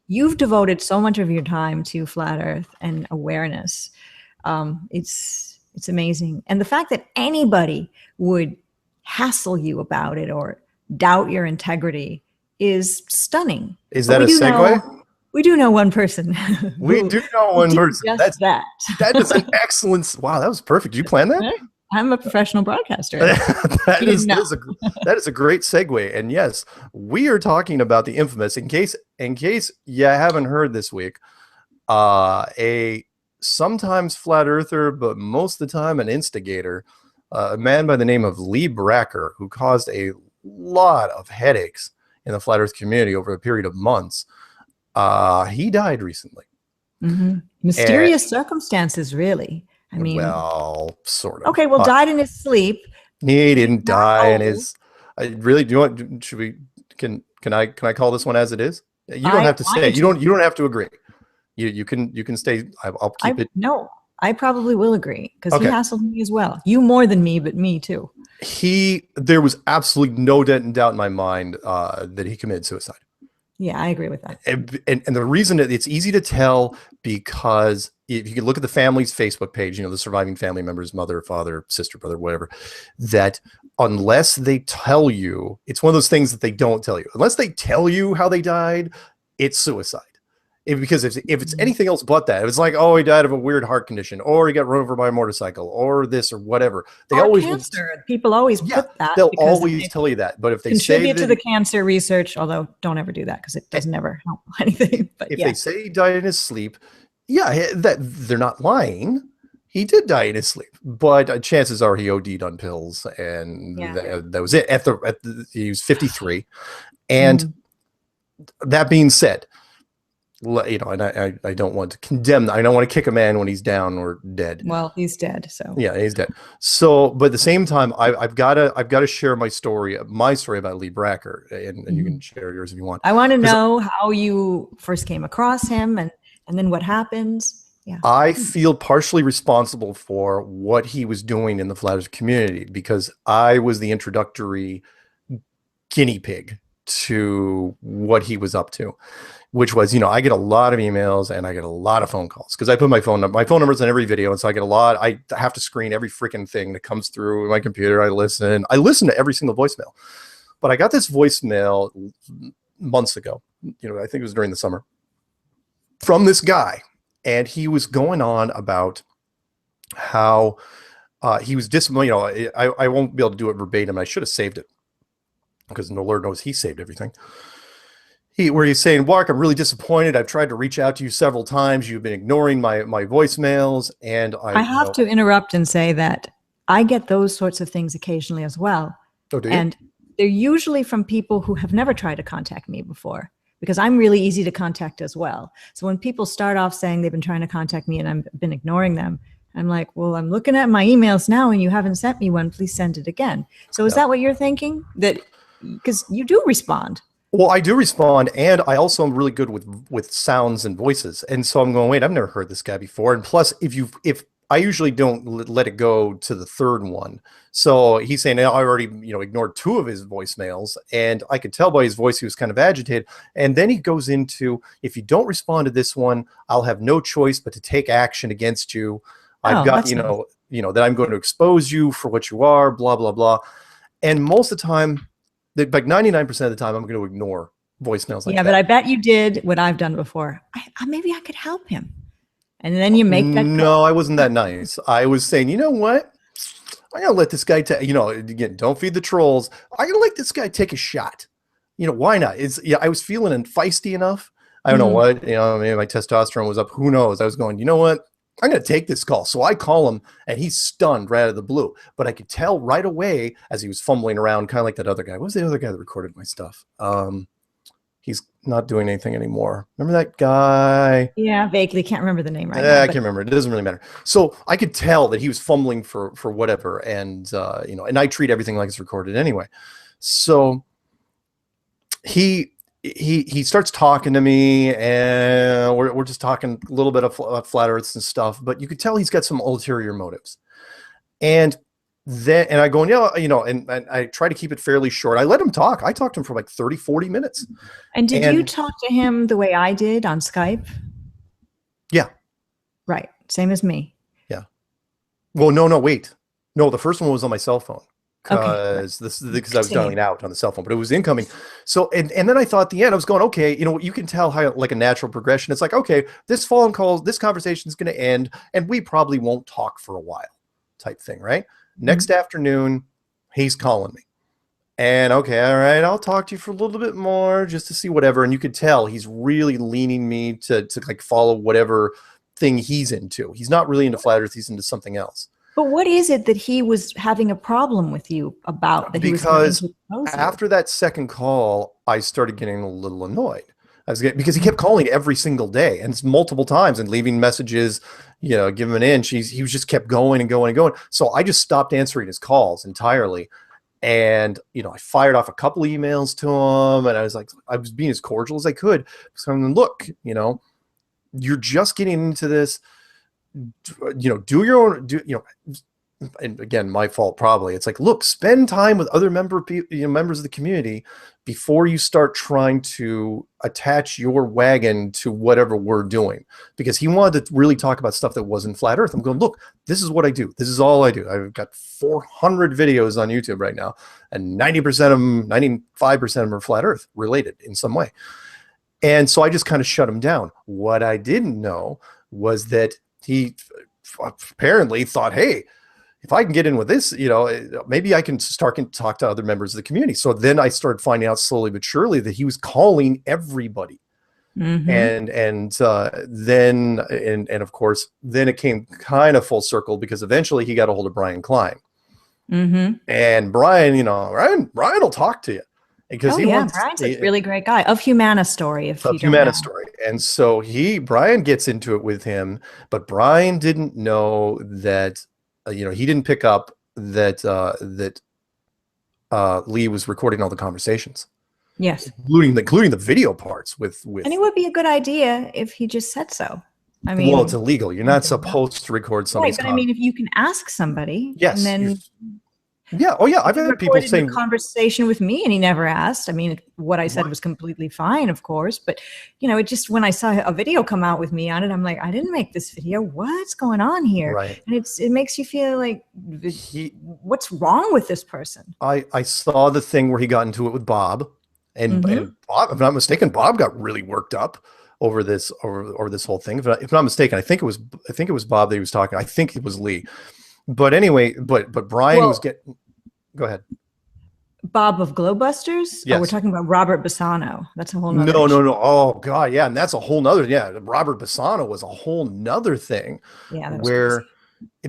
you've devoted so much of your time to flat earth and awareness. It's amazing. And the fact that anybody would hassle you about it or doubt your integrity is stunning. Is that a segue? We do know one person. We do know one person. That's that. That is an excellent. Wow, that was perfect. Did you plan that? I'm a professional broadcaster. that is a great segue. And yes, we are talking about the infamous, in case you haven't heard this week, a sometimes flat earther, but most of the time an instigator, a man by the name of Lee Bracker, who caused a lot of headaches in the flat earth community over a period of months. He died recently. Mysterious circumstances, really. I mean, well, sort of. Okay, well, died in his sleep. He didn't die in his. Really? Do you want? Should we? Can I call this one as it is? You don't have to say. You don't have to agree. You can stay. I'll keep it. No, I probably will agree because he hassled me as well. You more than me, but me too. There was absolutely no doubt in my mind that he committed suicide. Yeah, I agree with that. And the reason that it's easy to tell, because if you can look at the family's Facebook page, the surviving family members, mother, father, sister, brother, whatever, that unless they tell you, it's one of those things that they don't tell you. Unless they tell you how they died, it's suicide. Because if it's anything else but that, if it's like, oh, he died of a weird heart condition, or he got run over by a motorcycle, or this or whatever, they always cancer. People always put that. They'll always tell you that. But if they contribute to the cancer research, although don't ever do that because it doesn't ever help anything. But if they say he died in his sleep, that they're not lying. He did die in his sleep, but chances are he OD'd on pills, and that was it. He was 53, and that being said, and I don't want to condemn. I don't want to kick a man when he's down or dead. Well, he's dead, so yeah, he's dead. So, but at the same time, I've got to share my story about Lee Bracker, and you can share yours if you want. I want to know how you first came across him, and then what happens. Yeah. I feel partially responsible for what he was doing in the flat earth community because I was the introductory guinea pig to what he was up to, which was, I get a lot of emails and I get a lot of phone calls because I put my phone number's on every video. And so I get a lot. I have to screen every freaking thing that comes through my computer. I listen to every single voicemail, but I got this voicemail months ago, I think it was during the summer, from this guy. And he was going on about how he was disappointed. I won't be able to do it verbatim. I should have saved it because no Lord knows he saved everything. Where he's saying, Mark, I'm really disappointed. I've tried to reach out to you several times. You've been ignoring my voicemails. And I have to interrupt and say that I get those sorts of things occasionally as well. Oh, do you? And they're usually from people who have never tried to contact me before. Because I'm really easy to contact as well. So when people start off saying they've been trying to contact me and I've been ignoring them, I'm like, well, I'm looking at my emails now and you haven't sent me one. Please send it again. So is that what you're thinking? That because you do respond. Well, I do respond, and I also am really good with sounds and voices. And so I'm going, wait, I've never heard this guy before. And plus, if I usually don't let it go to the third one. So he's saying, I already, ignored 2 of his voicemails, and I could tell by his voice he was kind of agitated. And then he goes into, if you don't respond to this one, I'll have no choice but to take action against you. I've got, that I'm going to expose you for what you are, blah, blah, blah. And most of the time, like 99% of the time, I'm going to ignore voicemails like that. Yeah, but I bet you did what I've done before. Maybe I could help him. And then you make that. No, I wasn't that nice. I was saying, you know what? I'm going to let this guy again, don't feed the trolls. I'm going to let this guy take a shot. Why not? I was feeling feisty enough. I don't know what, maybe my testosterone was up. Who knows? I was going, you know what? I'm going to take this call. So I call him and he's stunned right out of the blue. But I could tell right away as he was fumbling around, kind of like that other guy. What was the other guy that recorded my stuff? He's not doing anything anymore. Remember that guy? Yeah, vaguely. Can't remember the name right now. I can't remember. It doesn't really matter. So I could tell that he was fumbling for whatever. And, and I treat everything like it's recorded anyway. So he starts talking to me, and we're just talking a little bit of flat earths and stuff, but you could tell he's got some ulterior motives. And I go, and I try to keep it fairly short. I let him talk. I talked to him for like 30, 40 minutes. And did you talk to him the way I did on Skype? Yeah. Right. Same as me. Yeah. Well, no, wait. No, the first one was on my cell phone. Because I was dialing out on the cell phone, but it was incoming. So, and then I thought at the end, I was going, okay, you can tell how like a natural progression. It's like, okay, this phone call, this conversation is going to end, and we probably won't talk for a while type thing, right? Next afternoon, he's calling me. And okay, all right, I'll talk to you for a little bit more just to see whatever. And you could tell he's really leaning me to like follow whatever thing he's into. He's not really into flat earth, he's into something else. But what is it that he was having a problem with you about? Because after that second call, I started getting a little annoyed. Because he kept calling every single day, and it's multiple times, and leaving messages, give him an inch. He just kept going and going and going. So I just stopped answering his calls entirely. And, I fired off a couple emails to him, and I was like, I was being as cordial as I could. So I'm like, look, you're just getting into this. Do your own, and again, my fault probably. It's like, look, spend time with other members of the community before you start trying to attach your wagon to whatever we're doing. Because he wanted to really talk about stuff that wasn't flat earth. I'm going, look, this is what I do. This is all I do. I've got 400 videos on YouTube right now, and 90% of them, 95% of them are flat earth related in some way. And so I just kind of shut him down. What I didn't know was that he apparently thought, hey, if I can get in with this, maybe I can start to talk to other members of the community. So then I started finding out slowly but surely that he was calling everybody. And then of course, then it came kind of full circle because eventually he got a hold of Brian Klein. And Brian, Brian will talk to you. Because Brian's a really great guy. Of Humana Story, Story. And so Brian gets into it with him, but Brian didn't know that, he didn't pick up that Lee was recording all the conversations. Yes. Including the video parts with. And it would be a good idea if he just said so. I mean, well, it's illegal. You're not supposed to record somebody's right, but I mean, if you can ask somebody, yes, and then. Yeah. Oh, yeah. I've had people saying a conversation with me, and he never asked. I mean, what I said was completely fine, of course. But it just when I saw a video come out with me on it, I'm like, I didn't make this video. What's going on here? Right. And it makes you feel like, what's wrong with this person? I saw the thing where he got into it with Bob, and Bob, if I'm not mistaken, Bob got really worked up over this whole thing. If I'm not mistaken, I think it was Bob that he was talking. I think it was Lee. But anyway, but Brian was getting. Go ahead. Bob of Glowbusters? Yes. Oh, we're talking about Robert Bassano. That's a whole nother No. Oh God, yeah, and that's a whole nother. Yeah, Robert Bassano was a whole nother thing. Yeah, where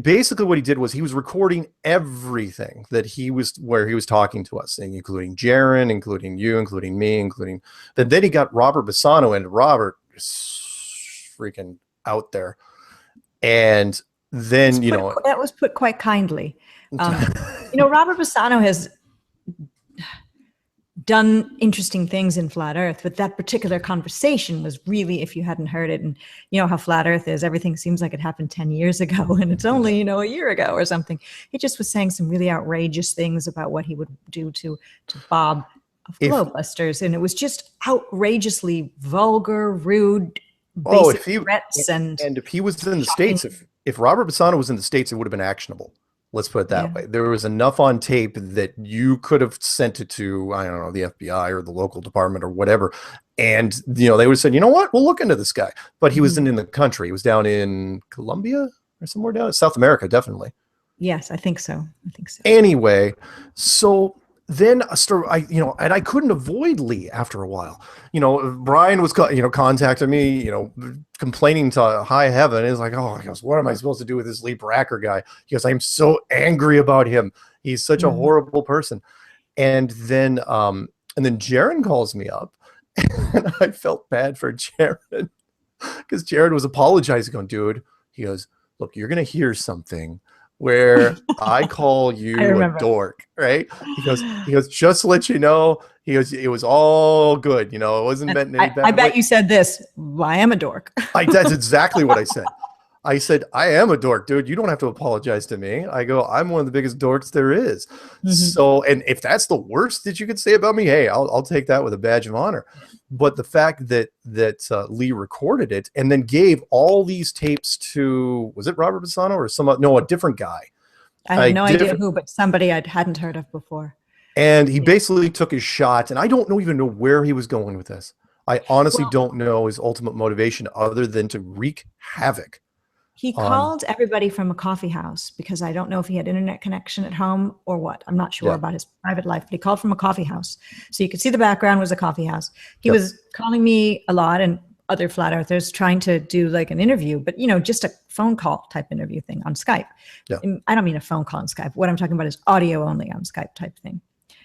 basically what he did was he was recording everything that he was talking to us, including Jaron, including you, including me, then he got Robert Bassano, and Robert is freaking out there, and then that was put quite kindly. Robert Bassano has done interesting things in Flat Earth, but that particular conversation was really, if you hadn't heard it, and how Flat Earth is, everything seems like it happened 10 years ago, and it's only, a year ago or something. He just was saying some really outrageous things about what he would do to Bob of Glowbusters, and it was just outrageously vulgar, rude, basic threats. And if he was in the States, if Robert Bassano was in the States, it would have been actionable. Let's put it that way. There was enough on tape that you could have sent it to, I don't know, the FBI or the local department or whatever. And, they would have said, you know what, we'll look into this guy. But he wasn't in the country. He was down in Colombia or somewhere down in South America, definitely. Yes, I think so. Anyway, so then and I couldn't avoid Lee after a while. Brian was, contacting me, complaining to high heaven. It's like, he goes, what am I supposed to do with this Lee Bracker guy? He goes, I'm so angry about him. He's such a horrible person. And then Jaron calls me up, and I felt bad for Jaron because Jaron was apologizing, going, dude, he goes, look, you're going to hear something where I call you a dork, right? He goes, just to let you know, he goes, it was all good, it wasn't meant in any bad I bet you said this, well, I am a dork. That's exactly what I said. I said, I am a dork, dude. You don't have to apologize to me. I go, I'm one of the biggest dorks there is. So, and if that's the worst that you could say about me, hey, I'll take that with a badge of honor. But the fact that Lee recorded it and then gave all these tapes to, was it Robert Bassano or a different guy? I have no idea who, but somebody I hadn't heard of before. And he basically took his shot, and I don't even know where he was going with this. I honestly don't know his ultimate motivation other than to wreak havoc. He called everybody from a coffee house because I don't know if he had internet connection at home or what. I'm not sure about his private life, but he called from a coffee house. So you could see the background was a coffee house. He was calling me a lot and other flat earthers trying to do like an interview, but just a phone call type interview thing on Skype. Yeah. I don't mean a phone call on Skype. What I'm talking about is audio only on Skype type thing.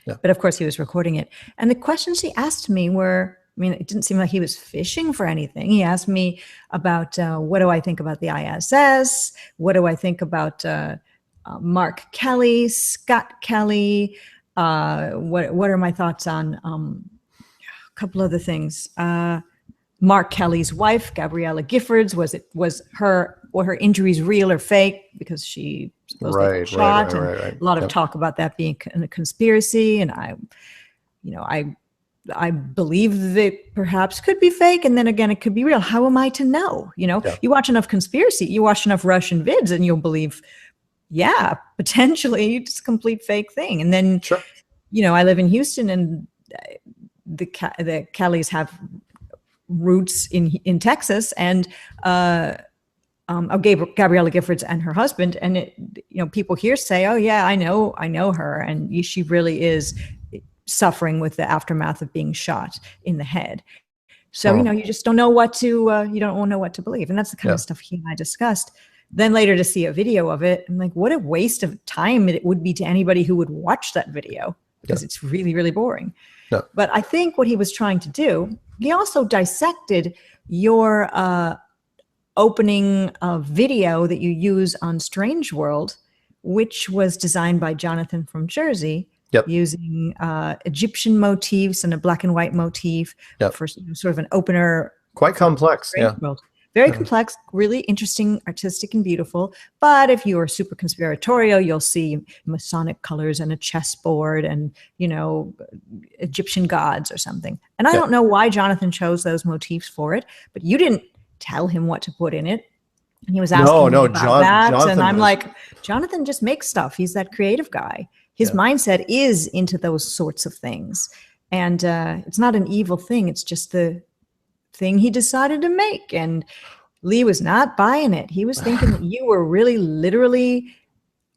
Yeah. But of course he was recording it. And the questions he asked me were, it didn't seem like he was fishing for anything. He asked me about what do I think about the ISS? What do I think about Mark Kelly, Scott Kelly? What are my thoughts on a couple other things? Mark Kelly's wife, Gabriella Giffords, was her injuries real or fake because she supposedly got shot? Right. A lot of talk about that being a conspiracy, and I believe that perhaps could be fake, and then again, it could be real. How am I to know? You watch enough conspiracy, you watch enough Russian vids, and you'll believe, potentially it's a complete fake thing. And then, I live in Houston, and the Kellys have roots in Texas, and Gabriella Giffords and her husband, and people here say, oh yeah, I know her, and she really is suffering with the aftermath of being shot in the head. So you just don't know what to know what to believe, and that's the kind of stuff he and I discussed. Then later to see a video of it, I'm like, what a waste of time it would be to anybody who would watch that video, because it's really, really boring. Yeah. But I think what he was trying to do, he also dissected your opening video that you use on Strange World, which was designed by Jonathan from Jersey, using Egyptian motifs and a black and white motif for sort of an opener. Quite complex, World. Very complex, really interesting, artistic, and beautiful. But if you are super conspiratorial, you'll see Masonic colors and a chessboard and, Egyptian gods or something. And I don't know why Jonathan chose those motifs for it, but you didn't tell him what to put in it. And he was asking me about that. Jonathan, and I'm like, Jonathan just makes stuff. He's that creative guy. His mindset is into those sorts of things. And it's not an evil thing. It's just the thing he decided to make, and Lee was not buying it. He was thinking that you were really literally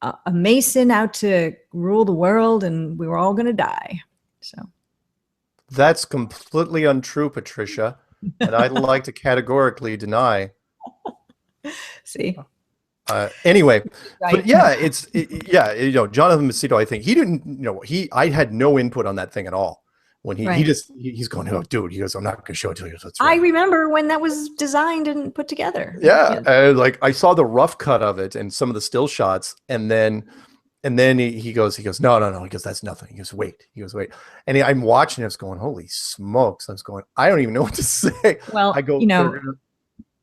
a Mason out to rule the world, and we were all going to die. So that's completely untrue, Patricia, and I'd like to categorically deny. See. Anyway, but Jonathan Macedo, I think he didn't. I had no input on that thing at all. When he's going, oh, dude, he goes, I'm not going to show it to you. That's right. I remember when that was designed and put together. Yeah. I saw the rough cut of it and some of the still shots. And then he goes, no. He goes, that's nothing. He goes, wait. And I'm watching this going, holy smokes. I was going, I don't even know what to say. Well, I go,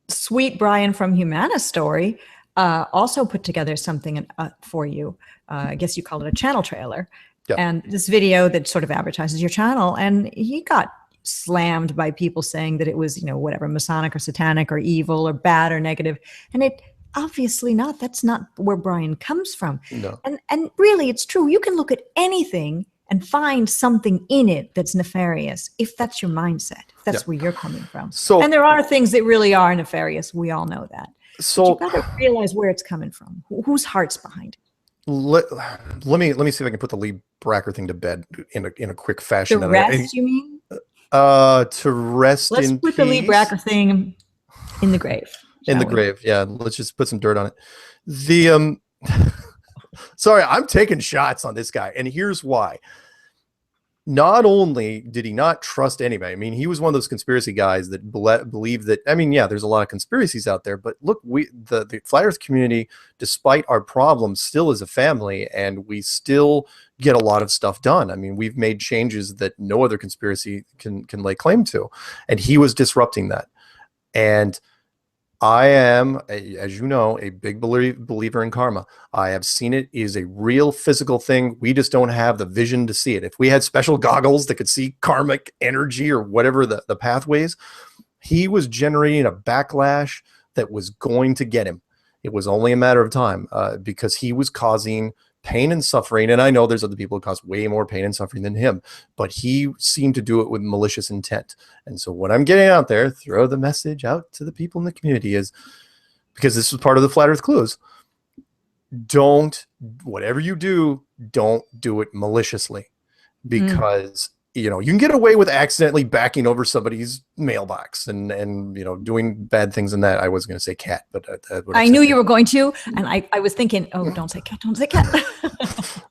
Sweet Brian from Humana Story also put together something for you. I guess you call it a channel trailer. Yeah. And this video that sort of advertises your channel, and he got slammed by people saying that it was, whatever, Masonic or satanic or evil or bad or negative. And it obviously not. That's not where Brian comes from. No. And really, it's true. You can look at anything and find something in it that's nefarious, if that's your mindset, if that's where you're coming from. And there are things that really are nefarious. We all know that. So but you got to realize where it's coming from. Whose heart's behind it? Let me see if I can put the Lee Bracker thing to bed in a quick fashion. To rest, you mean? To rest. Let's put the Lee Bracker thing in the grave. In the grave, yeah. Let's just put some dirt on it. The sorry, I'm taking shots on this guy, and here's why. Not only did he not trust anybody, I mean, he was one of those conspiracy guys that believe that, there's a lot of conspiracies out there, but look, the Flat Earth community, despite our problems, still is a family, and we still get a lot of stuff done. I mean, we've made changes that no other conspiracy can lay claim to, and he was disrupting that. And I am, as you know, a big believer in karma. I have seen it is a real physical thing. We just don't have the vision to see it. If we had special goggles that could see karmic energy or whatever the pathways, he was generating a backlash that was going to get him. It was only a matter of time because he was causing pain and suffering. And I know there's other people who cause way more pain and suffering than him, but he seemed to do it with malicious intent. And so what I'm getting out there, throw the message out to the people in the community, is because this was part of the Flat Earth Clues. Whatever you do, don't do it maliciously, because you can get away with accidentally backing over somebody's mailbox and doing bad things in that. I was going to say cat, but I knew you were going to, and I was thinking, oh, don't say cat.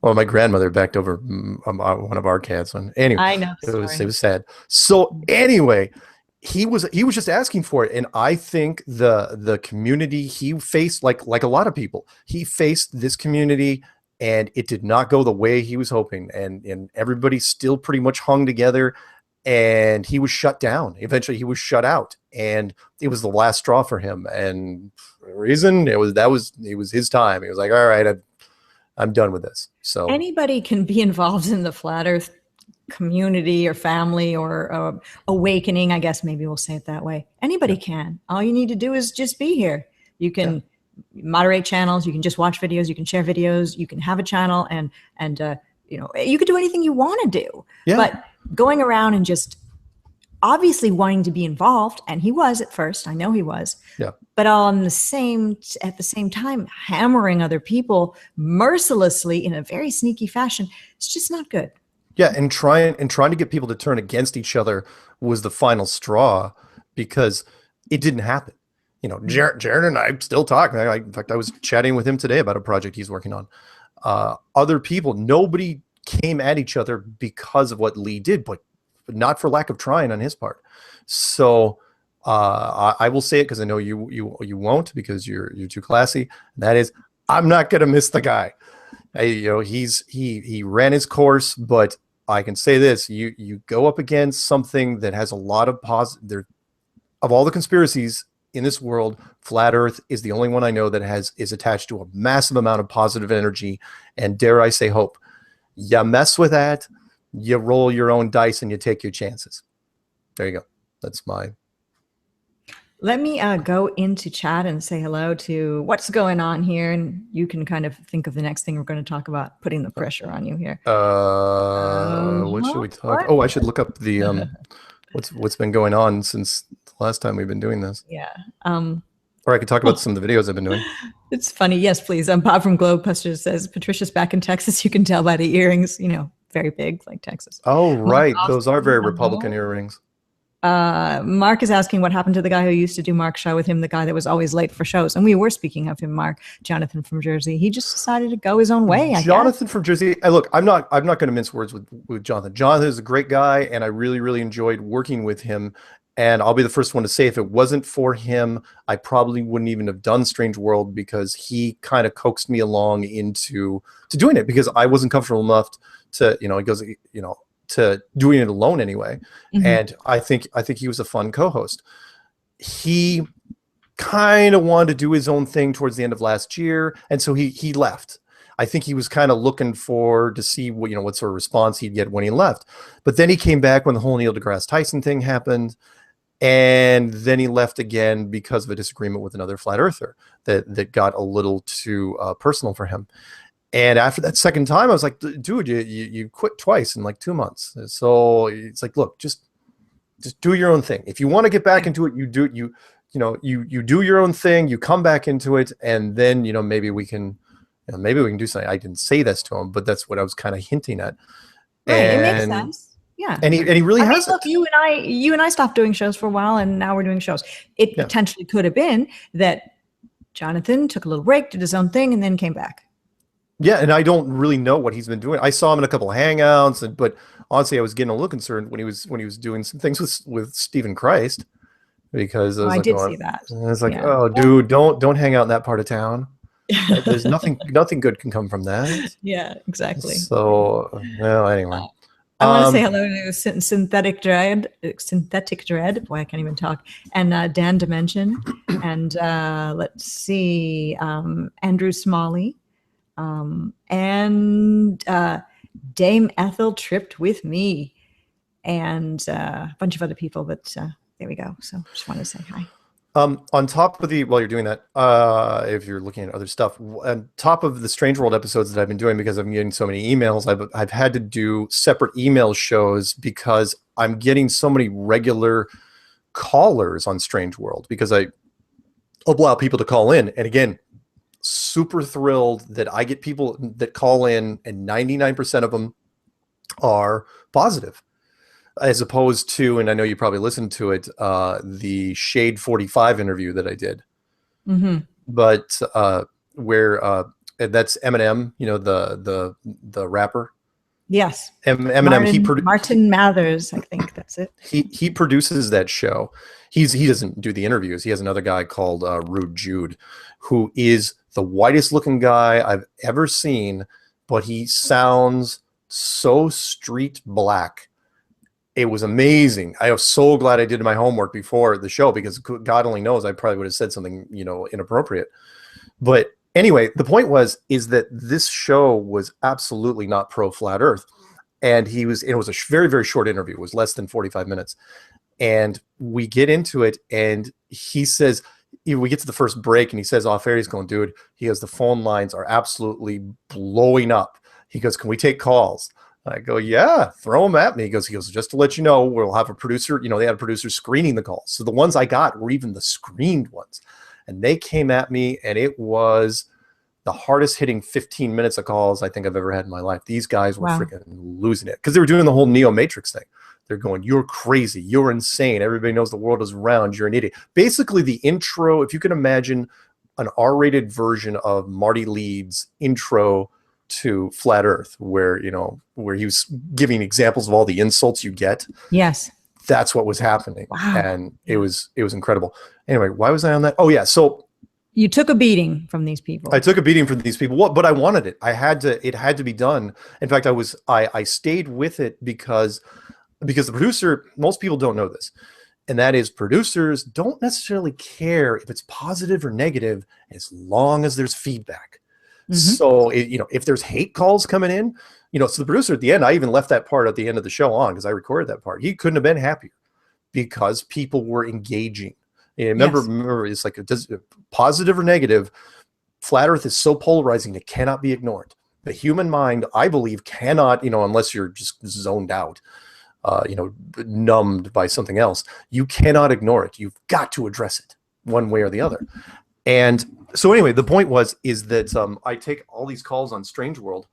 Well, my grandmother backed over one of our cats. Anyway, I know. It was sad. So anyway, he was just asking for it, and I think the community he faced, like a lot of people, he faced this community. And it did not go the way he was hoping. And everybody still pretty much hung together, and he was shut down. Eventually he was shut out, and it was the last straw for him. And for the reason it was his time. He was like, all right, I'm done with this. So anybody can be involved in the Flat Earth community or family or awakening. I guess maybe we'll say it that way. Anybody can. All you need to do is just be here. You can moderate channels, you can just watch videos, you can share videos, you can have a channel, and you can do anything you want to do. But going around and just obviously wanting to be involved, and he was at first. I know he was. Yeah. But at the same time, hammering other people mercilessly in a very sneaky fashion. It's just not good. Yeah, and trying to get people to turn against each other was the final straw, because it didn't happen. You know, Jared and I still talk. In fact, I was chatting with him today about a project he's working on. Other people, nobody came at each other because of what Lee did, but not for lack of trying on his part. So I will say it because I know you won't, because you're too classy. And that is, I'm not going to miss the guy. He ran his course, but I can say this: you go up against something that has a lot of positive. Of all the conspiracies in this world, Flat Earth is the only one I know that is attached to a massive amount of positive energy and, dare I say, hope. You mess with that, you roll your own dice and you take your chances. There you go. That's my. Let me go into chat and say hello to what's going on here, and you can kind of think of the next thing we're going to talk about, putting the pressure on you here. What should we talk? Oh, I should look up the what's been going on since the last time we've been doing this. Yeah. Or I could talk about some of the videos I've been doing. It's funny. Yes, please. Bob from Globebuster says Patricia's back in Texas. You can tell by the earrings, very big, like Texas. Oh, right. Those are very Republican earrings. Mark is asking what happened to the guy who used to do Mark's show with him, the guy that was always late for shows. And we were speaking of him, Mark, Jonathan from Jersey. He just decided to go his own way. Jonathan from Jersey. Look, I'm not going to mince words with Jonathan. Jonathan is a great guy, and I really, really enjoyed working with him. And I'll be the first one to say, if it wasn't for him, I probably wouldn't even have done Strange World, because he kind of coaxed me along into doing it, because I wasn't comfortable enough to, he goes, to doing it alone anyway. Mm-hmm. And I think he was a fun co-host. He kind of wanted to do his own thing towards the end of last year, and so he left. I think he was kind of looking to see what sort of response he'd get when he left. But then he came back when the whole Neil deGrasse Tyson thing happened. And then he left again because of a disagreement with another flat earther that got a little too personal for him. And after that second time, I was like, dude, you quit twice in like 2 months. So it's like, look, just do your own thing. If you want to get back into it, you do you do your own thing. You come back into it, and then maybe we can do something. I didn't say this to him, but that's what I was kind of hinting at. Right, it makes sense. Yeah, and he really has. Look, you and I stopped doing shows for a while, and now we're doing shows. It potentially could have been that Jonathan took a little break, did his own thing, and then came back. Yeah, and I don't really know what he's been doing. I saw him in a couple of hangouts, but honestly, I was getting a little concerned when he was doing some things with Stephen Christ, because I did see that. It's like, oh, dude, don't hang out in that part of town. There's nothing good can come from that. Yeah, exactly. So, well, anyway. I want to say hello to Synthetic Dread. Boy, I can't even talk. And Dan Dimension. And let's see, Andrew Smalley. And Dame Ethel tripped with me. And a bunch of other people. But there we go. So just wanted to say hi. On top of while you're doing that, if you're looking at other stuff, on top of the Strange World episodes that I've been doing, because I'm getting so many emails, I've had to do separate email shows because I'm getting so many regular callers on Strange World, because I allow people to call in. And again, super thrilled that I get people that call in, and 99% of them are positive. As opposed to, and I know you probably listened to it, the Shade 45 interview that I did. Mm-hmm. But where that's Eminem, the rapper. Yes. Eminem. Martin Mathers, I think that's it. He produces that show. He doesn't do the interviews. He has another guy called Rude Jude, who is the whitest looking guy I've ever seen, but he sounds so street black. It was amazing. I was so glad I did my homework before the show, because God only knows I probably would have said something, inappropriate. But anyway, the point is that this show was absolutely not pro flat earth. And it was a very, very short interview. It was less than 45 minutes. And we get into it, and he says, we get to the first break, and he says off air, he's going, dude, he goes, the phone lines are absolutely blowing up. He goes, can we take calls? I go, yeah, throw them at me. He goes, just to let you know, we'll have a producer. They had a producer screening the calls. So the ones I got were even the screened ones. And they came at me, and it was the hardest hitting 15 minutes of calls I think I've ever had in my life. These guys were freaking losing it because they were doing the whole Neo Matrix thing. They're going, you're crazy. You're insane. Everybody knows the world is round. You're an idiot. Basically, the intro, if you can imagine an R-rated version of Marty Leeds' intro to Flat Earth, where he was giving examples of all the insults you get. Yes. That's what was happening. Wow. And it was incredible. Anyway, why was I on that? Oh yeah. So you took a beating from these people. I took a beating from these people. But I wanted it. It had to be done. In fact, I stayed with it because the producer, most people don't know this. And that is, producers don't necessarily care if it's positive or negative as long as there's feedback. Mm-hmm. So, if there's hate calls coming in, so the producer at the end, I even left that part at the end of the show on because I recorded that part. He couldn't have been happier because people were engaging. And remember, it's like, positive or negative, Flat Earth is so polarizing, it cannot be ignored. The human mind, I believe, cannot, unless you're just zoned out, numbed by something else, you cannot ignore it. You've got to address it one way or the other. And so anyway, the point is that I take all these calls on Strange World,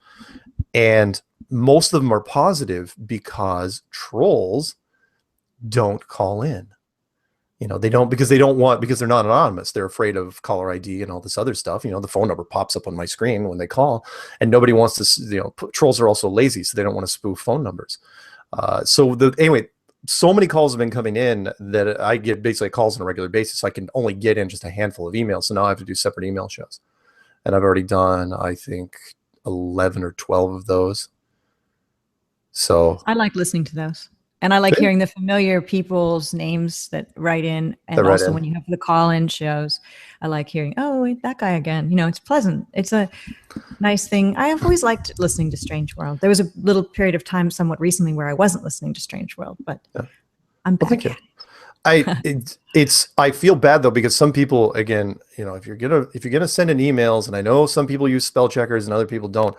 and most of them are positive because trolls don't call in. They don't, because they're not anonymous. They're afraid of caller ID and all this other stuff. The phone number pops up on my screen when they call, and nobody wants to, trolls are also lazy, so they don't want to spoof phone numbers. Anyway, so many calls have been coming in that I get basically calls on a regular basis. I can only get in just a handful of emails. So now I have to do separate email shows. And I've already done, I think, 11 or 12 of those. So I like listening to those. And I like hearing the familiar people's names that write in. And also when you have the call-in shows, I like hearing, oh, that guy again. It's pleasant. It's a nice thing. I have always liked listening to Strange World. There was a little period of time somewhat recently where I wasn't listening to Strange World, but I'm back. Well, thank you. I feel bad though, because some people, again, if you're gonna send in emails, and I know some people use spell checkers and other people don't,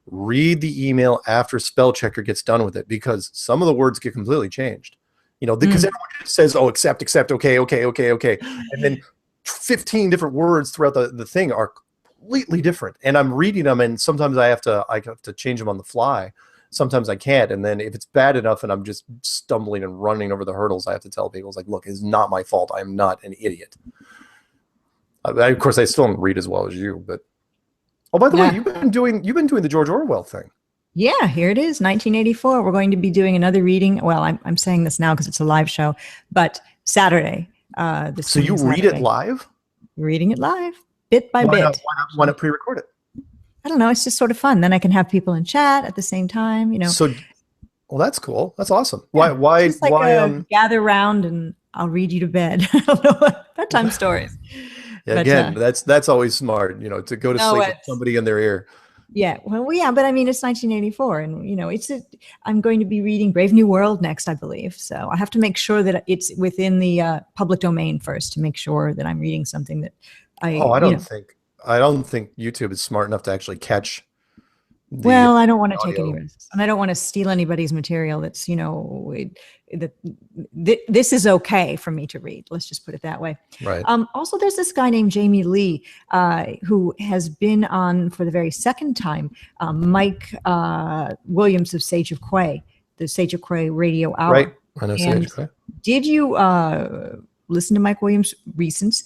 read the email after spell checker gets done with it, because some of the words get completely changed. Because everyone just says, oh, accept, okay, and then 15 different words throughout the thing are completely different. And I'm reading them, and sometimes I have to change them on the fly. Sometimes I can't. And then if it's bad enough and I'm just stumbling and running over the hurdles, I have to tell people, it's like, look, it's not my fault. I'm not an idiot. Of course, I still don't read as well as you, but oh, by the way, you've been doing the George Orwell thing. Yeah, here it is, 1984. We're going to be doing another reading. Well, I'm saying this now because it's a live show, but Saturday. So you read it live? Reading it live, bit by bit. Why not pre-record it? I don't know. It's just sort of fun. Then I can have people in chat at the same time. So, well, that's cool. That's awesome. Yeah, why? Just like gather around and I'll read you to bed. I don't know, bedtime stories. Yeah, but, again, that's always smart, to go to sleep with somebody in their ear. Yeah, well, yeah, but I mean, it's 1984, and I'm going to be reading Brave New World next, I believe. So I have to make sure that it's within the public domain first to make sure that I'm reading something that I. Oh, I don't think YouTube is smart enough to actually catch. Well, I don't want to take any risks, and I don't want to steal anybody's material. That's this is okay for me to read. Let's just put it that way. Right. Also, there's this guy named Jamie Lee who has been on for the very second time. Mike Williams of Sage of Quay, the Sage of Quay Radio Hour. Right. I know Sage of Quay. Did you listen to Mike Williams' recent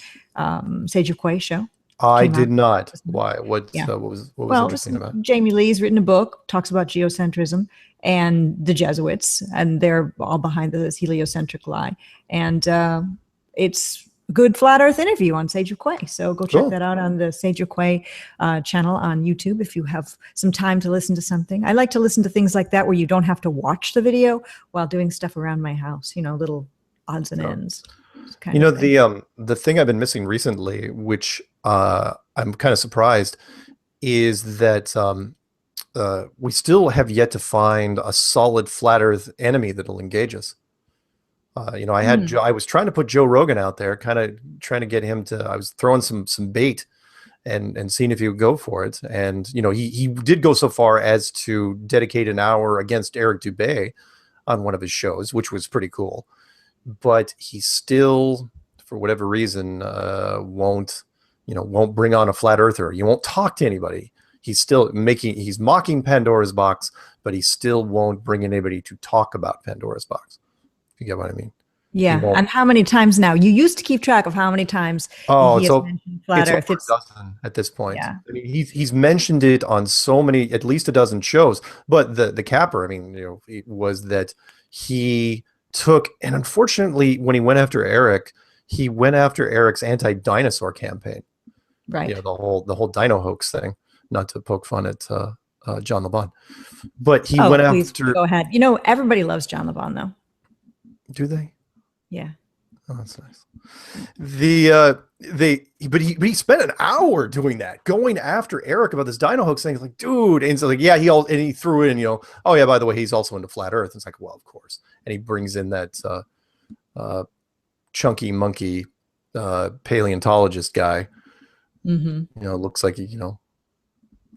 Sage of Quay show? I did not. Why? What was interesting about it? Jamie Lee's written a book, talks about geocentrism and the Jesuits, and they're all behind this heliocentric lie. And it's a good flat earth interview on Sage of Quay. So go check that out on the Sage of Quay channel on YouTube if you have some time to listen to something. I like to listen to things like that where you don't have to watch the video while doing stuff around my house, little odds and ends. The thing I've been missing recently, which I'm kind of surprised, is that we still have yet to find a solid flat earth enemy that'll engage us. I was trying to put Joe Rogan out there, kind of trying to get him to, I was throwing some bait and seeing if he would go for it. And, you know, he did go so far as to dedicate an hour against Eric Dubé on one of his shows, which was pretty cool. But he still, for whatever reason, won't bring on a flat earther. He won't talk to anybody. He's mocking Pandora's box, but he still won't bring anybody to talk about Pandora's box. If you get what I mean. Yeah. And how many times now? You used to keep track of how many times he has mentioned flat Earth. It's a dozen at this point. Yeah. I mean, he's mentioned it on so many, at least a dozen shows. But the capper, I mean, you know, it was that he took, and unfortunately, when he went after Eric, he went after Eric's anti-dinosaur campaign. Right. You know, the whole dino hoax thing. Not to poke fun at John LeBon, but he went after. Go ahead. You know, everybody loves John LeBon, though. Do they? Yeah. Oh, that's nice. But he spent an hour doing that, going after Eric about this dino hoax thing. It's like, dude, and so like, yeah, he threw in, you know, oh yeah, by the way, he's also into flat Earth. It's like, well, of course, and he brings in that chunky monkey paleontologist guy. Mm-hmm. You know, looks like you know,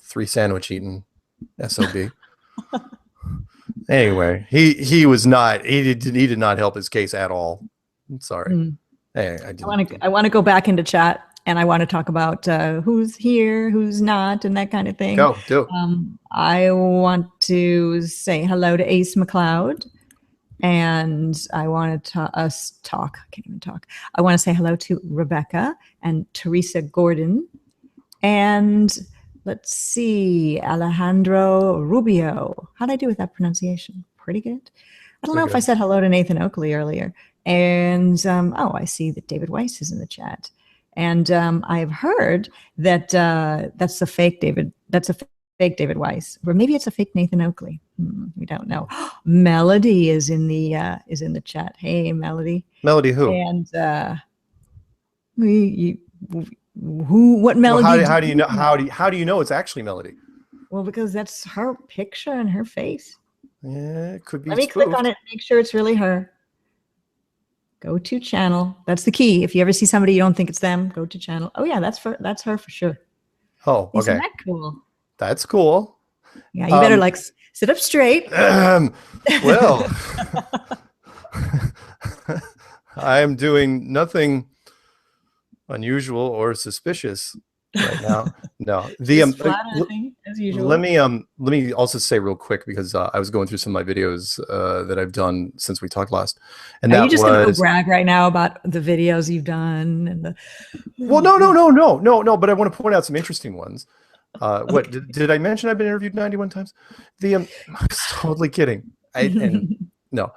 3 sandwich eating SOB. Anyway, he did not help his case at all. I'm sorry. Hey, I want to go back into chat, and I want to talk about who's here, who's not, and that kind of thing. Go do. I want to say hello to Ace McLeod, and I want to talk. I can't even talk. I want to say hello to Rebecca and Teresa Gordon, and let's see, Alejandro Rubio. How'd I do with that pronunciation? Pretty good. I don't know if I said hello to Nathan Oakley earlier. And, I see that David Weiss is in the chat. And I've heard that that's a fake David. That's a fake David Weiss. Or maybe it's a fake Nathan Oakley. We don't know. Melody is in the chat. Hey, Melody. Melody who? And what Melody? Well, how do you know? How do you know it's actually Melody? Well, because that's her picture and her face. Yeah, it could be. Let me click on it. Make sure it's really her. Go to channel. That's the key. If you ever see somebody you don't think it's them, go to channel. Oh yeah, that's her for sure. Oh, okay. Isn't that cool? That's cool. Yeah, you better like sit up straight. Well, I am doing nothing unusual or suspicious right now. No, as usual. Let me also say real quick, because I was going through some of my videos that I've done since we talked last, and are you just going to go brag right now about the videos you've done and the? Well, no. But I want to point out some interesting ones. What did I mention? I've been interviewed 91 times. I'm totally kidding. No,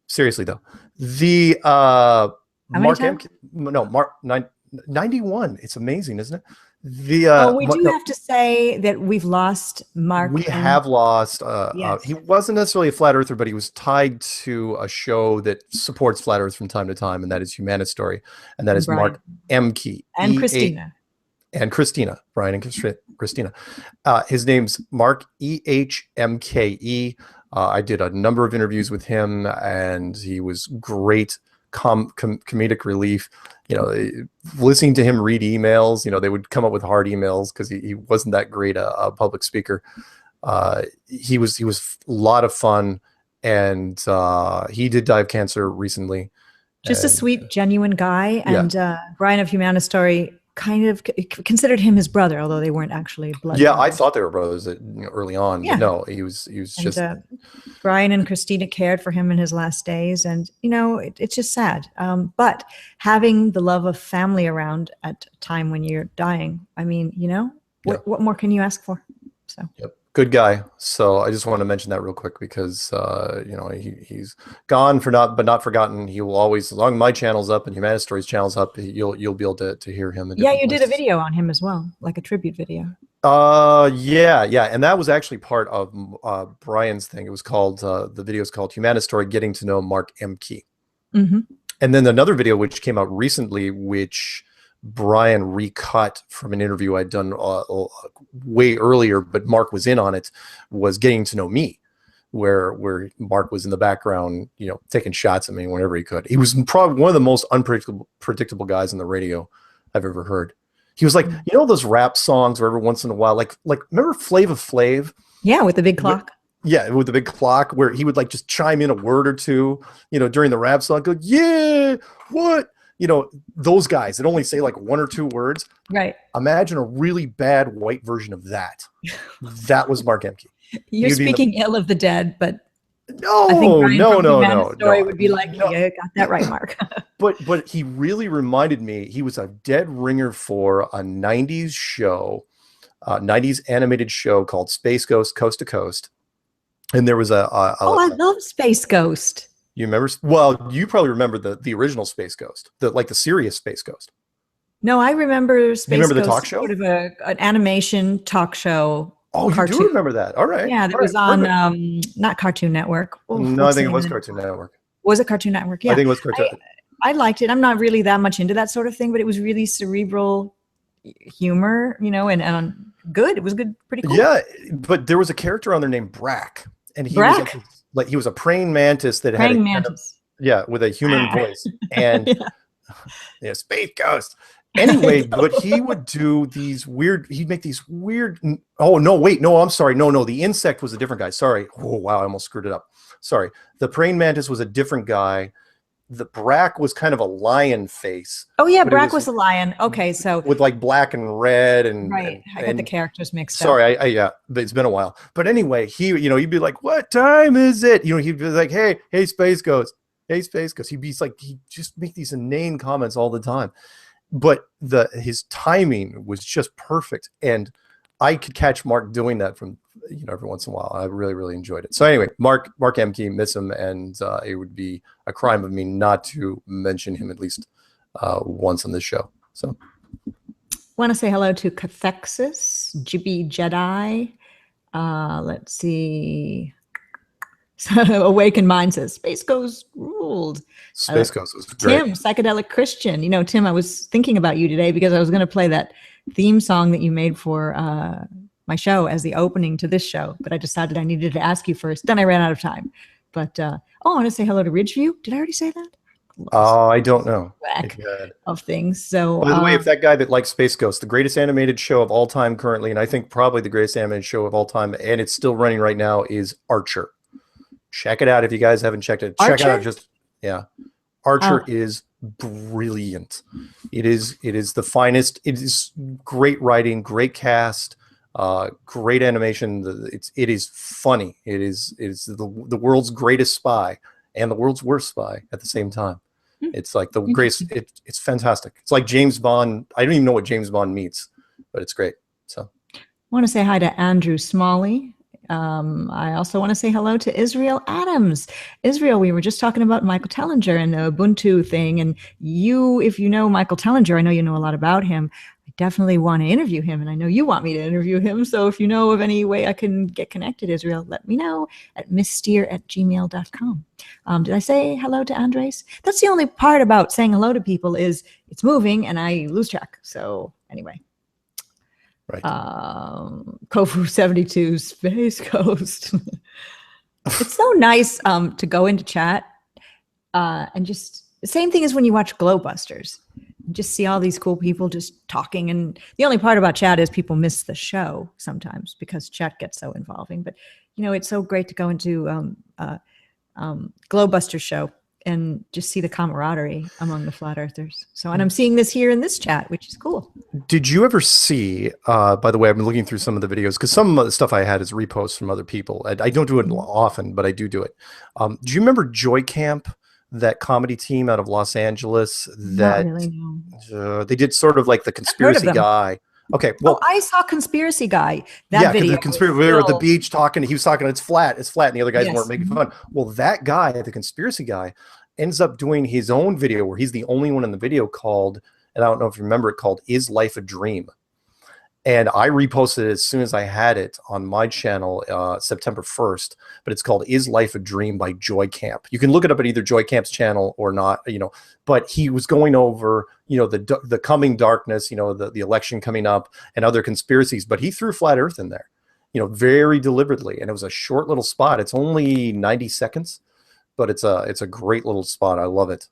seriously though. The Mark 91. It's amazing, isn't it? We do have to say that we've lost Mark. We have lost. Yes. He wasn't necessarily a flat earther, but he was tied to a show that supports flat Earth from time to time, and that is Humanity's Story, and that is Brian. Mark Emke and Christina. And Christina, Brian and Christina. His name's Mark EHMKE. I did a number of interviews with him, and he was great comedic relief. You know, listening to him read emails, you know, they would come up with hard emails because he wasn't that great a public speaker. He was a lot of fun, and he did die of cancer recently. Just a sweet, genuine guy. And Brian of Humanity's Story kind of considered him his brother, although they weren't actually blood brothers. I thought they were brothers early on. Yeah. But no, he was just. Brian and Christina cared for him in his last days, and you know it's just sad. But having the love of family around at a time when you're dying, I mean, you know, what more can you ask for? So. Yep. Good guy. So I just want to mention that real quick because you know, he's gone but not forgotten. He will always, as long as my channel's up and Humanity's Story's channel's up, you'll be able to hear him. Yeah, you did a video on him as well, like a tribute video. Yeah, and that was actually part of Brian's thing. It was called the video is called Humanity's Story: Getting to Know Mark Emke. Mm-hmm. And then another video which came out recently, which Brian recut from an interview I'd done way earlier, but Mark was in on it, was Getting to Know Me, where Mark was in the background, you know, taking shots at me whenever he could. He was probably one of the most unpredictable guys on the radio I've ever heard. He was like, you know, those rap songs where every once in a while, like remember Flava Flav? Yeah, with the big clock. Yeah, with the big clock, where he would like just chime in a word or two, you know, during the rap song, go, yeah, what? You know, those guys that only say like one or two words. Right. Imagine a really bad white version of that. That was Mark Emke. You're speaking ill of the dead, but no, I think Brian no. Story would be like, yeah, you got that right, Mark. but he really reminded me. He was a dead ringer for a '90s show, '90s animated show called Space Ghost Coast to Coast. And there was I love Space Ghost. You remember? Well, you probably remember the original Space Ghost, the serious Space Ghost. No, I remember Space Ghost. The talk show? Sort of an animation talk show. Oh, you do remember that? All right. Yeah, that was on not Cartoon Network. No, I think it was Cartoon Network. Was it Cartoon Network? Yeah, I think it was Cartoon. I liked it. I'm not really that much into that sort of thing, but it was really cerebral humor, you know, and good. It was good, pretty cool. Yeah, but there was a character on there named Brack, and he was like he was a praying mantis that had with a human voice, and yeah, Space Ghost. Anyway, but he would do these weird. He'd make these weird. Oh no! Wait, no. I'm sorry. No. The insect was a different guy. Sorry. Oh wow! I almost screwed it up. Sorry. The praying mantis was a different guy. The Brack was kind of a lion face. Oh yeah, Brack was a lion. Okay, so with like black and red and right. I got the characters mixed up. Sorry, I but it's been a while. But anyway, he'd be like, "What time is it?" You know, he'd be like, "Hey, Space Ghost. Hey, Space Ghost." He'd just make these inane comments all the time. But his timing was just perfect, and I could catch Mark doing that from every once in a while. I really, really enjoyed it. So anyway, Mark Emke, miss him, and it would be a crime of me not to mention him at least once on this show. So, want to say hello to Cathexis, Jibby Jedi. Let's see. Awakened Mind says Space Ghost ruled. Space Ghost was great. Tim, Psychedelic Christian. You know, Tim, I was thinking about you today because I was going to play that theme song that you made for my show as the opening to this show, but I decided I needed to ask you first. Then I ran out of time. But I want to say hello to Ridgeview. Did I already say that? Oh, I don't know. Of things. So, by the way, if that guy that likes Space Ghost, the greatest animated show of all time currently, and I think probably the greatest animated show of all time, and it's still running right now, is Archer. Check it out if you guys haven't checked it. Archer? Check it out. Archer is brilliant. It is the finest. It is great writing, great cast, great animation. It is funny. It is the world's greatest spy and the world's worst spy at the same time. It's like the greatest. It's fantastic. It's like James Bond. I don't even know what James Bond meets, but it's great. So I want to say hi to Andrew Smalley. I also want to say hello to Israel Adams. Israel, we were just talking about Michael Tellinger and the Ubuntu thing. And if you know Michael Tellinger, I know you know a lot about him. I definitely want to interview him. And I know you want me to interview him. So if you know of any way I can get connected, Israel, let me know at mssteere@gmail.com. Did I say hello to Andres? That's the only part about saying hello to people is it's moving and I lose track. So anyway. Right. Kofu 72 Space Ghost. It's so nice to go into chat and just the same thing as when you watch Glowbusters. You just see all these cool people just talking, and the only part about chat is people miss the show sometimes because chat gets so involving. But it's so great to go into Glowbusters show and just see the camaraderie among the flat earthers. So, and I'm seeing this here in this chat, which is cool. Did you ever see, by the way, I've been looking through some of the videos because some of the stuff I had is reposts from other people. I don't do it often, but I do it. Do you remember Joy Camp, that comedy team out of Los Angeles that Not really, no. They did sort of like the conspiracy guy? Okay, well, I saw Conspiracy Guy. That video. We were at the beach talking. He was talking. It's flat, and the other guys weren't making fun. Well, that guy, the conspiracy guy, ends up doing his own video where he's the only one in the video called, and I don't know if you remember it, called "Is Life a Dream?" And I reposted it as soon as I had it on my channel, September 1st. But it's called "Is Life a Dream" by Joy Camp. You can look it up at either Joy Camp's channel or not. But he was going over, the coming darkness, the election coming up and other conspiracies. But he threw flat Earth in there, very deliberately. And it was a short little spot. It's only 90 seconds, but it's a great little spot. I love it.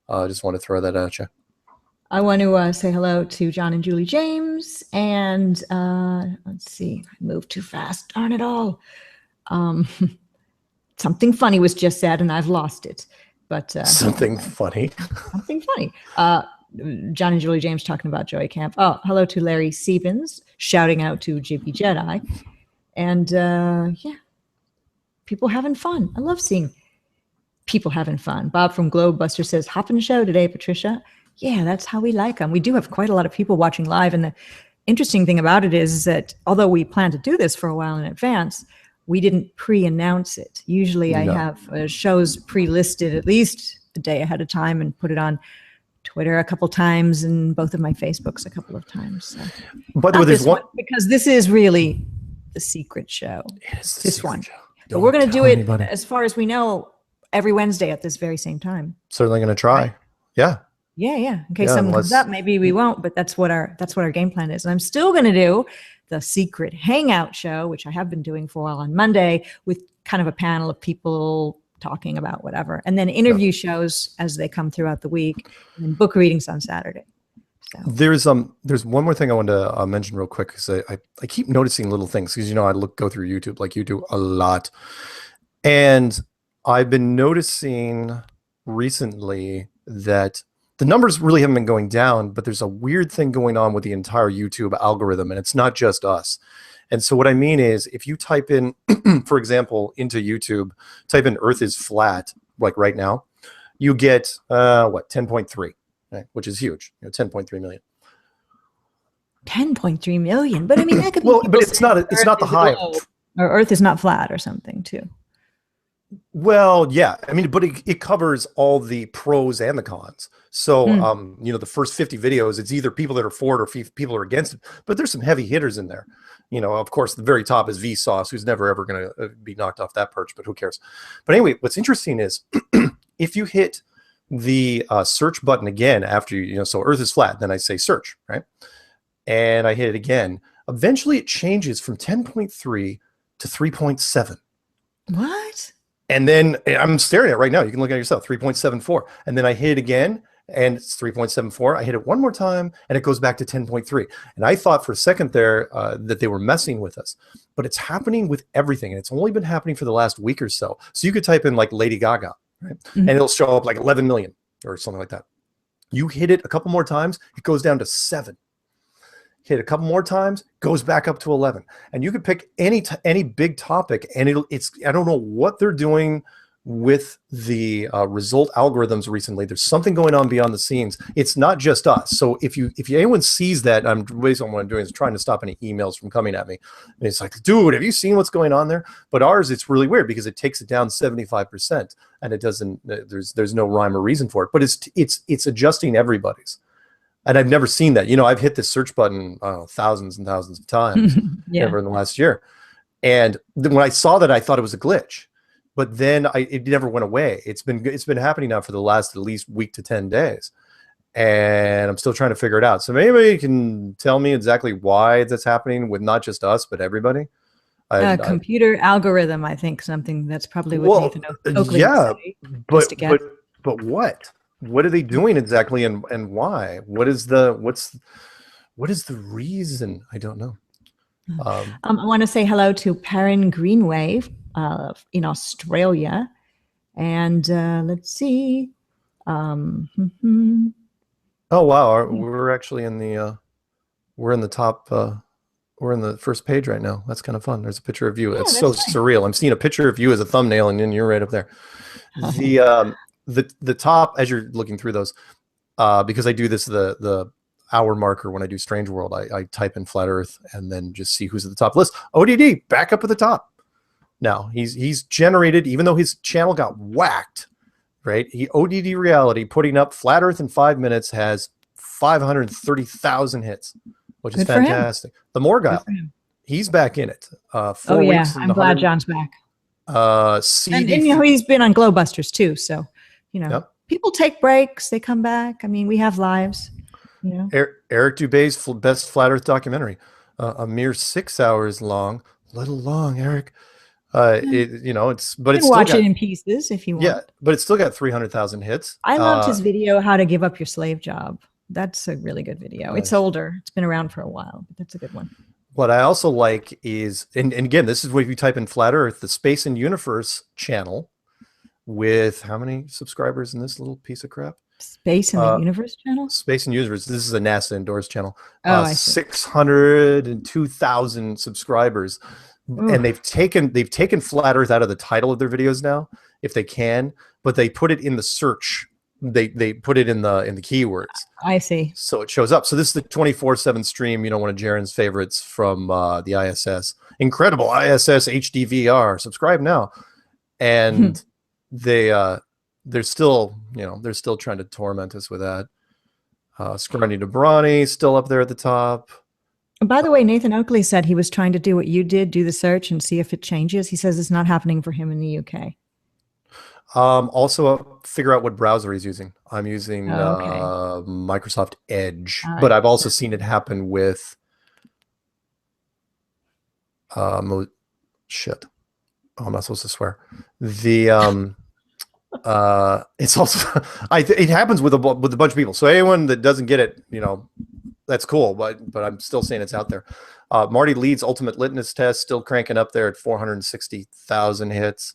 I just want to throw that at you. I want to say hello to John and Julie James. And let's see, I moved too fast. Darn it all. Something funny was just said, and I've lost it. But something funny. Something funny. John and Julie James talking about Joey Camp. Oh, hello to Larry Siebens, shouting out to JP Jedi. And yeah, people having fun. I love seeing people having fun. Bob from Globebuster says, hopping show today, Patricia. Yeah, that's how we like them. We do have quite a lot of people watching live. And the interesting thing about it is that although we plan to do this for a while in advance, we didn't pre-announce it. Usually I have shows pre-listed at least a day ahead of time and put it on Twitter a couple times and both of my Facebooks a couple of times. So. But there's one, because this is really the secret show. It is this one. Show. But we're going to do it, as far as we know, every Wednesday at this very same time. Certainly going to try. Right? Yeah. Yeah. In case something comes up, maybe we won't, but that's what our game plan is. And I'm still going to do the secret hangout show, which I have been doing for a while on Monday, with kind of a panel of people talking about whatever, and then interview shows as they come throughout the week, and then book readings on Saturday. So. There's one more thing I wanted to mention real quick, because I keep noticing little things, because I go through YouTube like you do a lot, and I've been noticing recently that the numbers really haven't been going down, but there's a weird thing going on with the entire YouTube algorithm, and it's not just us. And so what I mean is, if you type in, for example, into YouTube, type in Earth is flat, like right now, you get, 10.3, right? Which is huge, 10.3 million. 10.3 million, but I mean, that could be but it's not the high. Or Earth is not flat or something too. Well, yeah, I mean, but it covers all the pros and the cons. So, the first 50 videos, it's either people that are for it or people are against it. But there's some heavy hitters in there. Of course, the very top is Vsauce, who's never ever going to be knocked off that perch, but who cares? But anyway, what's interesting is if you hit the search button again after so Earth is flat, then I say search, right? And I hit it again. Eventually, it changes from 10.3 to 3.7. What? And then I'm staring at it right now. You can look at it yourself, 3.74. And then I hit it again, and it's 3.74. I hit it one more time, and it goes back to 10.3. And I thought for a second there that they were messing with us. But it's happening with everything, and it's only been happening for the last week or so. So you could type in like Lady Gaga, right? And it'll show up like 11 million or something like that. You hit it a couple more times, it goes down to 7. Hit a couple more times, goes back up to 11. And you could pick any big topic, and I don't know what they're doing with the result algorithms recently. There's something going on beyond the scenes. It's not just us. So if anyone sees that, basically what I'm doing is trying to stop any emails from coming at me. And it's like, dude, have you seen what's going on there? But ours, it's really weird because it takes it down 75%, and it doesn't. There's no rhyme or reason for it. But it's adjusting everybody's. And I've never seen that. I've hit this search button thousands and thousands of times ever in the last year. And then when I saw that, I thought it was a glitch. But then it never went away. It's been happening now for the last at least week to 10 days. And I'm still trying to figure it out. So maybe you can tell me exactly why that's happening with not just us, but everybody. Computer algorithm, I think, something that's probably what Nathan Oakley would say, but what? What are they doing exactly, and why? What's the reason? I don't know. I want to say hello to Perrin Greenway in Australia, and let's see. Oh wow, we're actually in the top. We're in the first page right now. That's kind of fun. There's a picture of you. It's so nice. Surreal. I'm seeing a picture of you as a thumbnail, and then you're right up there. The top, as you're looking through those, because I do this the hour marker when I do Strange World, I type in Flat Earth and then just see who's at the top list. ODD back up at the top. Now he's generated, even though his channel got whacked, right? ODD Reality putting up Flat Earth in 5 minutes has 530,000 hits, which is fantastic. The Morgile, he's back in it. 4 weeks. I'm glad John's back. And he's been on Glowbusters too, so people take breaks, they come back. I mean, we have lives. Eric Dubé's best Flat Earth documentary, a mere 6 hours long. Little long, Eric. It's but it's watch it in pieces if you want. Yeah, but it's still got 300,000 hits. I loved his video, "How to Give Up Your Slave Job." That's a really good video. Nice. It's older. It's been around for a while, but that's a good one. What I also like is, and again, this is what if you type in Flat Earth, the Space and Universe channel with how many subscribers in this little piece of crap? Space and the Universe channel? Space and Universe. This is a NASA endorsed channel. Oh, 602,000 subscribers. Ooh. And they've taken Flat Earth out of the title of their videos now, if they can, but they put it in the search. They put it in the keywords. I see. So it shows up. So this is the 24/7 stream, one of Jaren's favorites from the ISS. Incredible ISS HDVR. Subscribe now. And they're still, they're still trying to torment us with that. Scrawny DeBrawny still up there at the top. By the way, Nathan Oakley said he was trying to do what you did, do the search and see if it changes. He says it's not happening for him in the UK. Also figure out what browser he's using. I'm using Microsoft Edge, but I've also seen it happen with shit. Oh, I'm not supposed to swear. The it's also it happens with a bunch of people. So anyone that doesn't get it, that's cool, but I'm still saying it's out there. Marty Leeds Ultimate Litmus Test still cranking up there at 460,000 hits.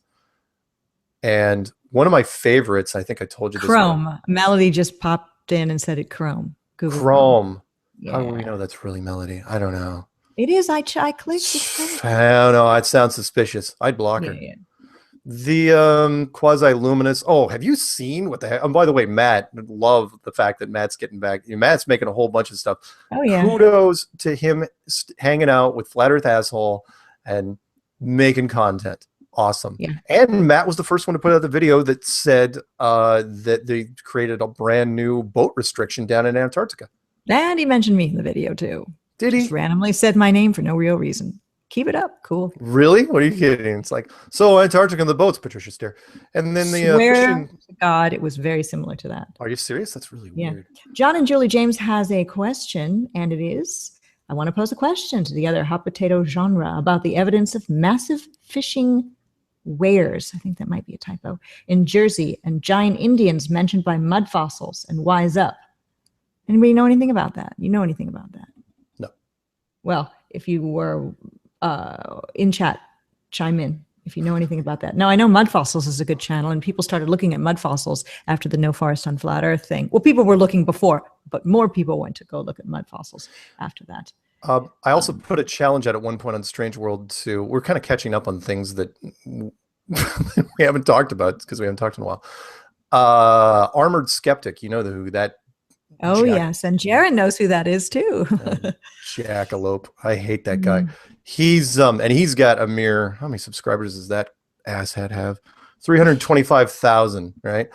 And one of my favorites, I think I told you this. Chrome. Melody just popped in and said it Chrome. Google Chrome. Yeah. How do we know that's really Melody? I don't know. It is. I clicked it. I don't know. It sounds suspicious. I'd block her. Yeah. The quasi-luminous. Oh, have you seen what the heck? And by the way, Matt, love the fact that Matt's getting back. Matt's making a whole bunch of stuff. Oh, yeah. Kudos to him hanging out with Flat Earth Asshole and making content. Awesome. Yeah. And Matt was the first one to put out the video that said that they created a brand new boat restriction down in Antarctica. And he mentioned me in the video too. Did he? Just randomly said my name for no real reason. Keep it up. Cool. Really? What are you kidding? It's like, so Antarctica and the boats, Patricia Steere. And then the swear to God, it was very similar to that. Are you serious? That's really weird. John and Julie James has a question, and it is, I want to pose a question to the other hot potato genre about the evidence of massive fishing weirs, I think that might be a typo, in Jersey, and giant Indians mentioned by mud fossils and Wise Up. Anybody know anything about that? You know anything about that? No. Well, if you were in chat, chime in if you know anything about that. Now, I know Mud Fossils is a good channel, and people started looking at mud fossils after the No Forest on Flat Earth thing. Well, people were looking before, but more people went to go look at mud fossils after that. I also put a challenge out at one point on Strange World to, we're kind of catching up on things that we haven't talked about because we haven't talked in a while. Armored Skeptic, you know who that? Oh, yes. And Jaron knows who that is too. Jackalope. I hate that guy. He's and he's got a mere, how many subscribers does that asshat have? 325,000, right?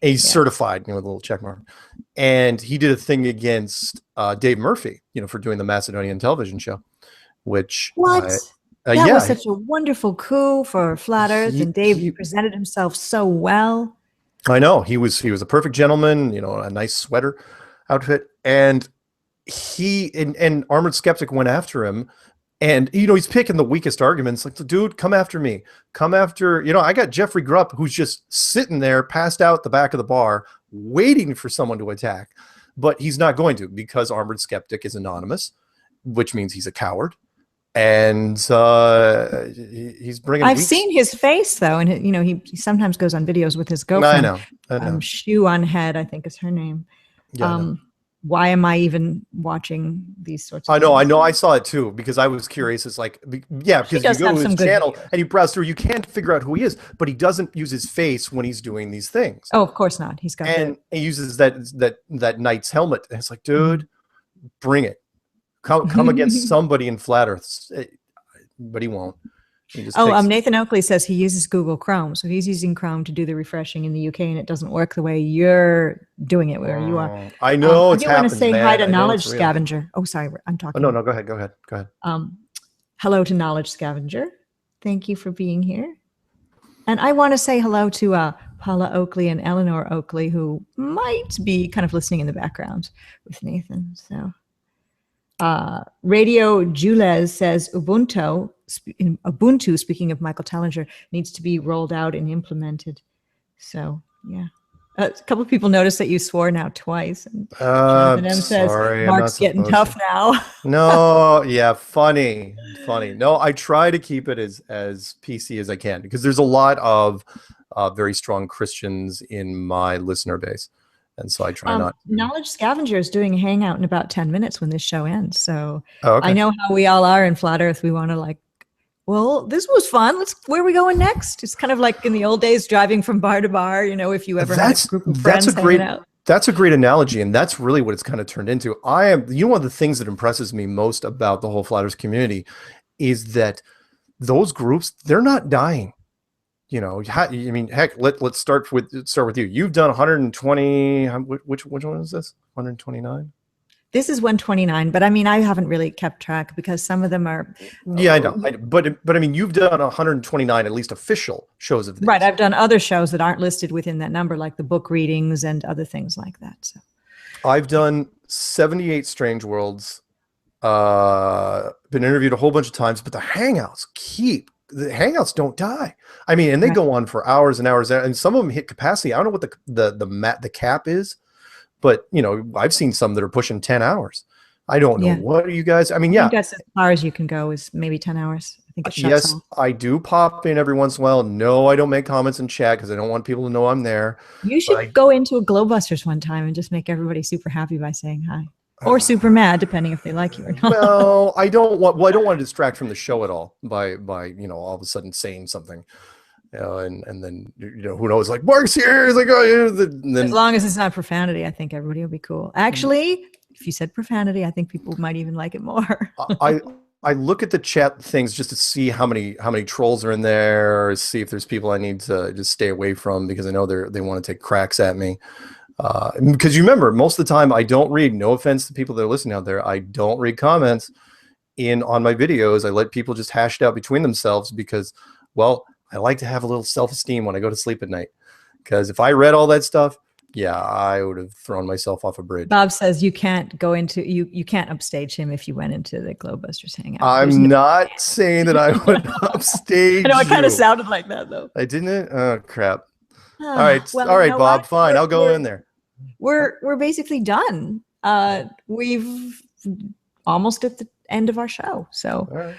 He's certified, with a little check mark. And he did a thing against Dave Murphy, for doing the Macedonian television show, which that was such a wonderful coup for Flat Earth, and Dave presented himself so well. I know he was a perfect gentleman, a nice sweater outfit, and he and Armored Skeptic went after him. And, he's picking the weakest arguments. Like, dude, come after me. Come after, I got Jeffrey Grupp, who's just sitting there, passed out the back of the bar, waiting for someone to attack. But he's not going to, because Armored Skeptic is anonymous, which means he's a coward. And he's bringing. I've seen his face, though. And, he sometimes goes on videos with his girlfriend. I know. Shoe on Head, I think is her name. Yeah, why am I even watching these sorts of things? I know. I saw it too, because I was curious. It's like, because you go to his channel and you browse through, you can't figure out who he is, but he doesn't use his face when he's doing these things. Oh, of course not. He's got he uses that knight's helmet. And it's like, dude, bring it. Come against somebody in Flat Earth. But he won't. Nathan Oakley says he uses Google Chrome. So he's using Chrome to do the refreshing in the UK, and it doesn't work the way you're doing it where you are. I know it's happening. I want to say hi to Knowledge Scavenger. Oh, sorry, I'm talking. Oh, no, go ahead. Hello to Knowledge Scavenger. Thank you for being here. And I want to say hello to Paula Oakley and Eleanor Oakley, who might be kind of listening in the background with Nathan. So Radio Jules says Ubuntu, speaking of Michael Tellinger, needs to be rolled out and implemented. So, yeah. A couple of people noticed that you swore now twice. And Jonathan M says, sorry, Mark's getting tough now. No, yeah, funny. No, I try to keep it as PC as I can because there's a lot of very strong Christians in my listener base. And so I try not. Knowledge Scavenger is doing a hangout in about 10 minutes when this show ends. So okay. I know how we all are in Flat Earth. We want to like, well, this was fun. Where are we going next? It's kind of like in the old days, driving from bar to bar. You know, if you ever had a group of friends hanging out. That's a great analogy, and that's really what it's kind of turned into. One of the things that impresses me most about the whole Flat Earth community is that those groups, they're not dying. You know, I mean, heck, let's start with you. You've done 120. Which one is this? 129. This is 129, but I mean, I haven't really kept track because some of them are. Yeah, I know. But I mean, you've done 129 at least official shows of these. Right. I've done other shows that aren't listed within that number, like the book readings and other things like that. So I've done 78 Strange Worlds. Been interviewed a whole bunch of times, but the hangouts don't die. I mean, and they go on for hours and hours, and some of them hit capacity. I don't know what the cap is. But, you know, I've seen some that are pushing 10 hours. I don't know. What are you guys? I mean, I think that's as far as you can go is maybe 10 hours. I think it shuts off. I do pop in every once in a while. No, I don't make comments in chat because I don't want people to know I'm there. You should go into a Glowbusters one time and just make everybody super happy by saying hi. Or super mad, depending if they like you or not. Well, I don't want to distract from the show at all by you know, all of a sudden saying something. You know, and then, you know, who knows, like Mark's here. It's like, oh, then, as long as it's not profanity, I think everybody will be cool. Actually, if you said profanity, I think people might even like it more. I look at the chat things just to see how many trolls are in there, or see if there's people I need to just stay away from because I know they want to take cracks at me. Because you remember, most of the time I don't read. No offense to people that are listening out there, I don't read comments on my videos. I let people just hash it out between themselves because, well, I like to have a little self-esteem when I go to sleep at night, because if I read all that stuff, I would have thrown myself off a bridge. Bob says you can't go into you can't upstage him if you went into the Glowbusters hangout. I'm not saying that I would upstage. I know it kind of sounded like that though. I didn't. Oh crap! All right, well, all right, Bob. Fine, I'll go in there. We're basically done. We've almost at the end of our show, so. All right.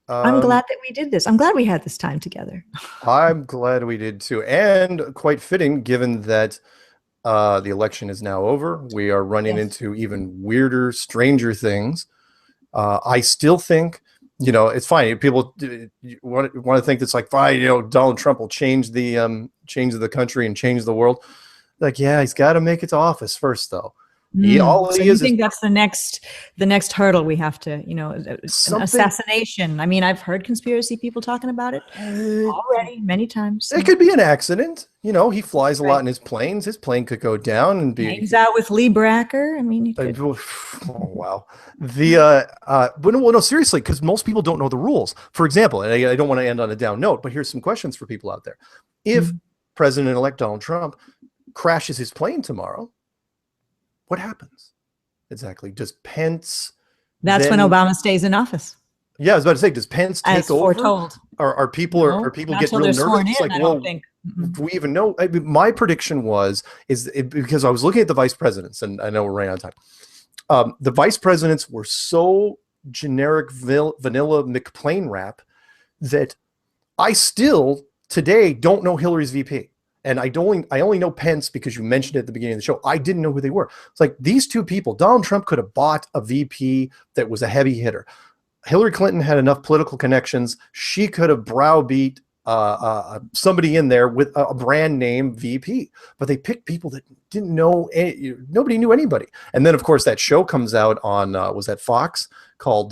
I'm glad that we did this. I'm glad we had this time together. I'm glad we did too. And quite fitting, given that the election is now over. We are running into even weirder, stranger things. I still think, you know, it's fine. People want to think that's like, fine, you know, Donald Trump will change the country and change the world. Like, yeah, he's got to make it to office first, though. So you think that's the next hurdle we have to, you know, an assassination? I mean, I've heard conspiracy people talking about it already many times. So. It could be an accident. You know, he flies a lot in his planes. His plane could go down and be. Hangs out with Lee Bracker. I mean, oh wow. But no, seriously, because most people don't know the rules. For example, and I don't want to end on a down note, but here's some questions for people out there. If President-elect Donald Trump crashes his plane tomorrow, what happens exactly? Does Pence? That's when Obama stays in office. Yeah, I was about to say, does Pence take over? Foretold. Are people getting real nervous? It's like, well, do we even know? My prediction because I was looking at the vice presidents, and I know we're running out of time. The vice presidents were so generic, vanilla McPlane rap that I still today don't know Hillary's VP. And I only know Pence because you mentioned it at the beginning of the show. I didn't know who they were. It's like these two people. Donald Trump could have bought a VP that was a heavy hitter. Hillary Clinton had enough political connections. She could have browbeat somebody in there with a brand name VP. But they picked people that didn't know. Nobody knew anybody. And then, of course, that show comes out on, was that Fox, called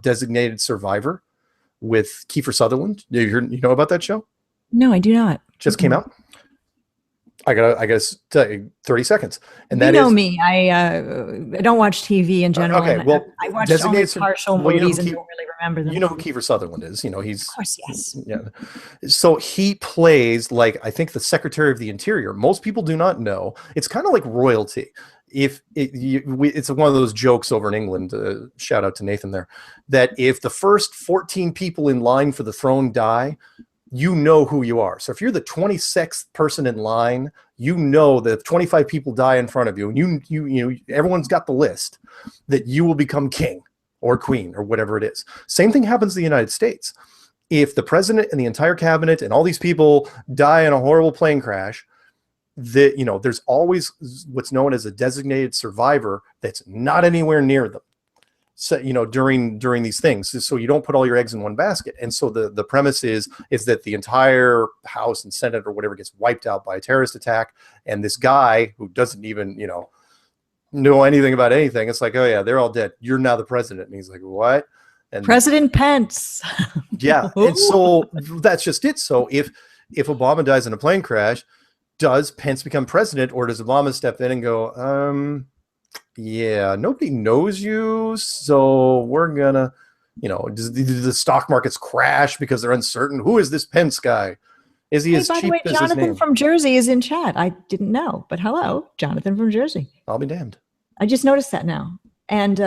Designated Survivor with Kiefer Sutherland. You know about that show? No, I do not. Just came out. I gotta tell you, 30 seconds. And that is me. I don't watch TV in general. Okay, well, I watch only partial movies and don't really remember them. You know who Kiefer Sutherland is. You know, he's... Of course, yes. Yeah. So he plays, like, I think the Secretary of the Interior. Most people do not know. It's kind of like royalty. It's one of those jokes over in England, shout out to Nathan there, that if the first 14 people in line for the throne die, you know who you are. So if you're the 26th person in line, you know that if 25 people die in front of you, and you everyone's got the list, that you will become king or queen or whatever it is. Same thing happens in the United States. If the president and the entire cabinet and all these people die in a horrible plane crash, there's always what's known as a designated survivor that's not anywhere near them. So, during these things, so you don't put all your eggs in one basket. And so the premise is that the entire House and Senate or whatever gets wiped out by a terrorist attack, and this guy who doesn't even know anything about anything, it's like, oh yeah, they're all dead, you're now the president. And he's like, what? And President Pence. Yeah. And so that's just it. So if Obama dies in a plane crash, does Pence become president, or does Obama step in and go, yeah, nobody knows you, so we're gonna, does the stock markets crash because they're uncertain? Who is this Pence guy? Is he as cheap as his name? By the way, Jonathan from Jersey is in chat. I didn't know, but hello, Jonathan from Jersey. I'll be damned. I just noticed that now. And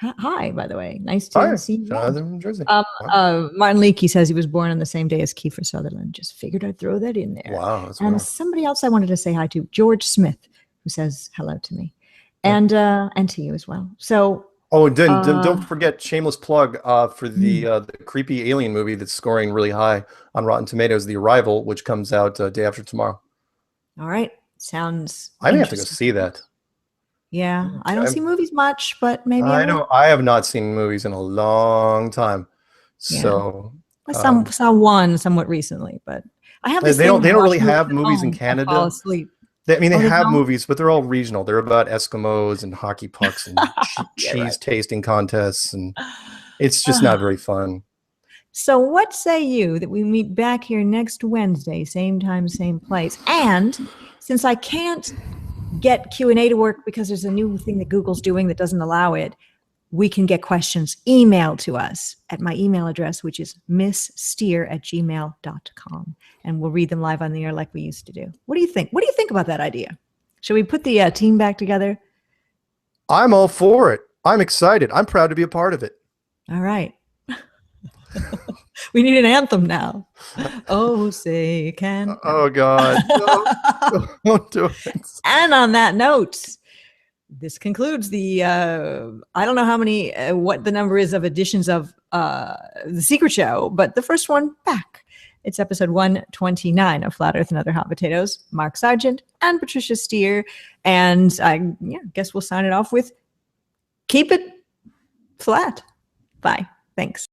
hi, by the way, nice to see you. Jonathan from Jersey. Martin Leakey says he was born on the same day as Kiefer Sutherland. Just figured I'd throw that in there. Wow. That's and somebody else I wanted to say hi to, George Smith, who says hello to me. And to you as well. So don't forget, shameless plug for the creepy alien movie that's scoring really high on Rotten Tomatoes, The Arrival, which comes out day after tomorrow. All right, sounds. I may have to go see that. Yeah, I don't see movies much, but maybe I know I have not seen movies in a long time. Yeah. So I saw one somewhat recently, but I have. They don't really have movies in Canada. I fall asleep. They have movies, but they're all regional. They're about Eskimos and hockey pucks and cheese tasting contests, and it's just not very fun. So what say you that we meet back here next Wednesday, same time, same place? And since I can't get Q&A to work because there's a new thing that Google's doing that doesn't allow it, we can get questions emailed to us at my email address, which is mssteere@gmail.com. And we'll read them live on the air like we used to do. What do you think? What do you think about that idea? Should we put the team back together? I'm all for it. I'm excited. I'm proud to be a part of it. All right. We need an anthem now. Oh, say can. Oh, God. Don't do it. And on that note, this concludes the, I don't know how many, what the number is of editions of The Secret Show, but the first one back. It's episode 129 of Flat Earth and Other Hot Potatoes. Mark Sargent and Patricia Steere. And I guess we'll sign it off with keep it flat. Bye. Thanks.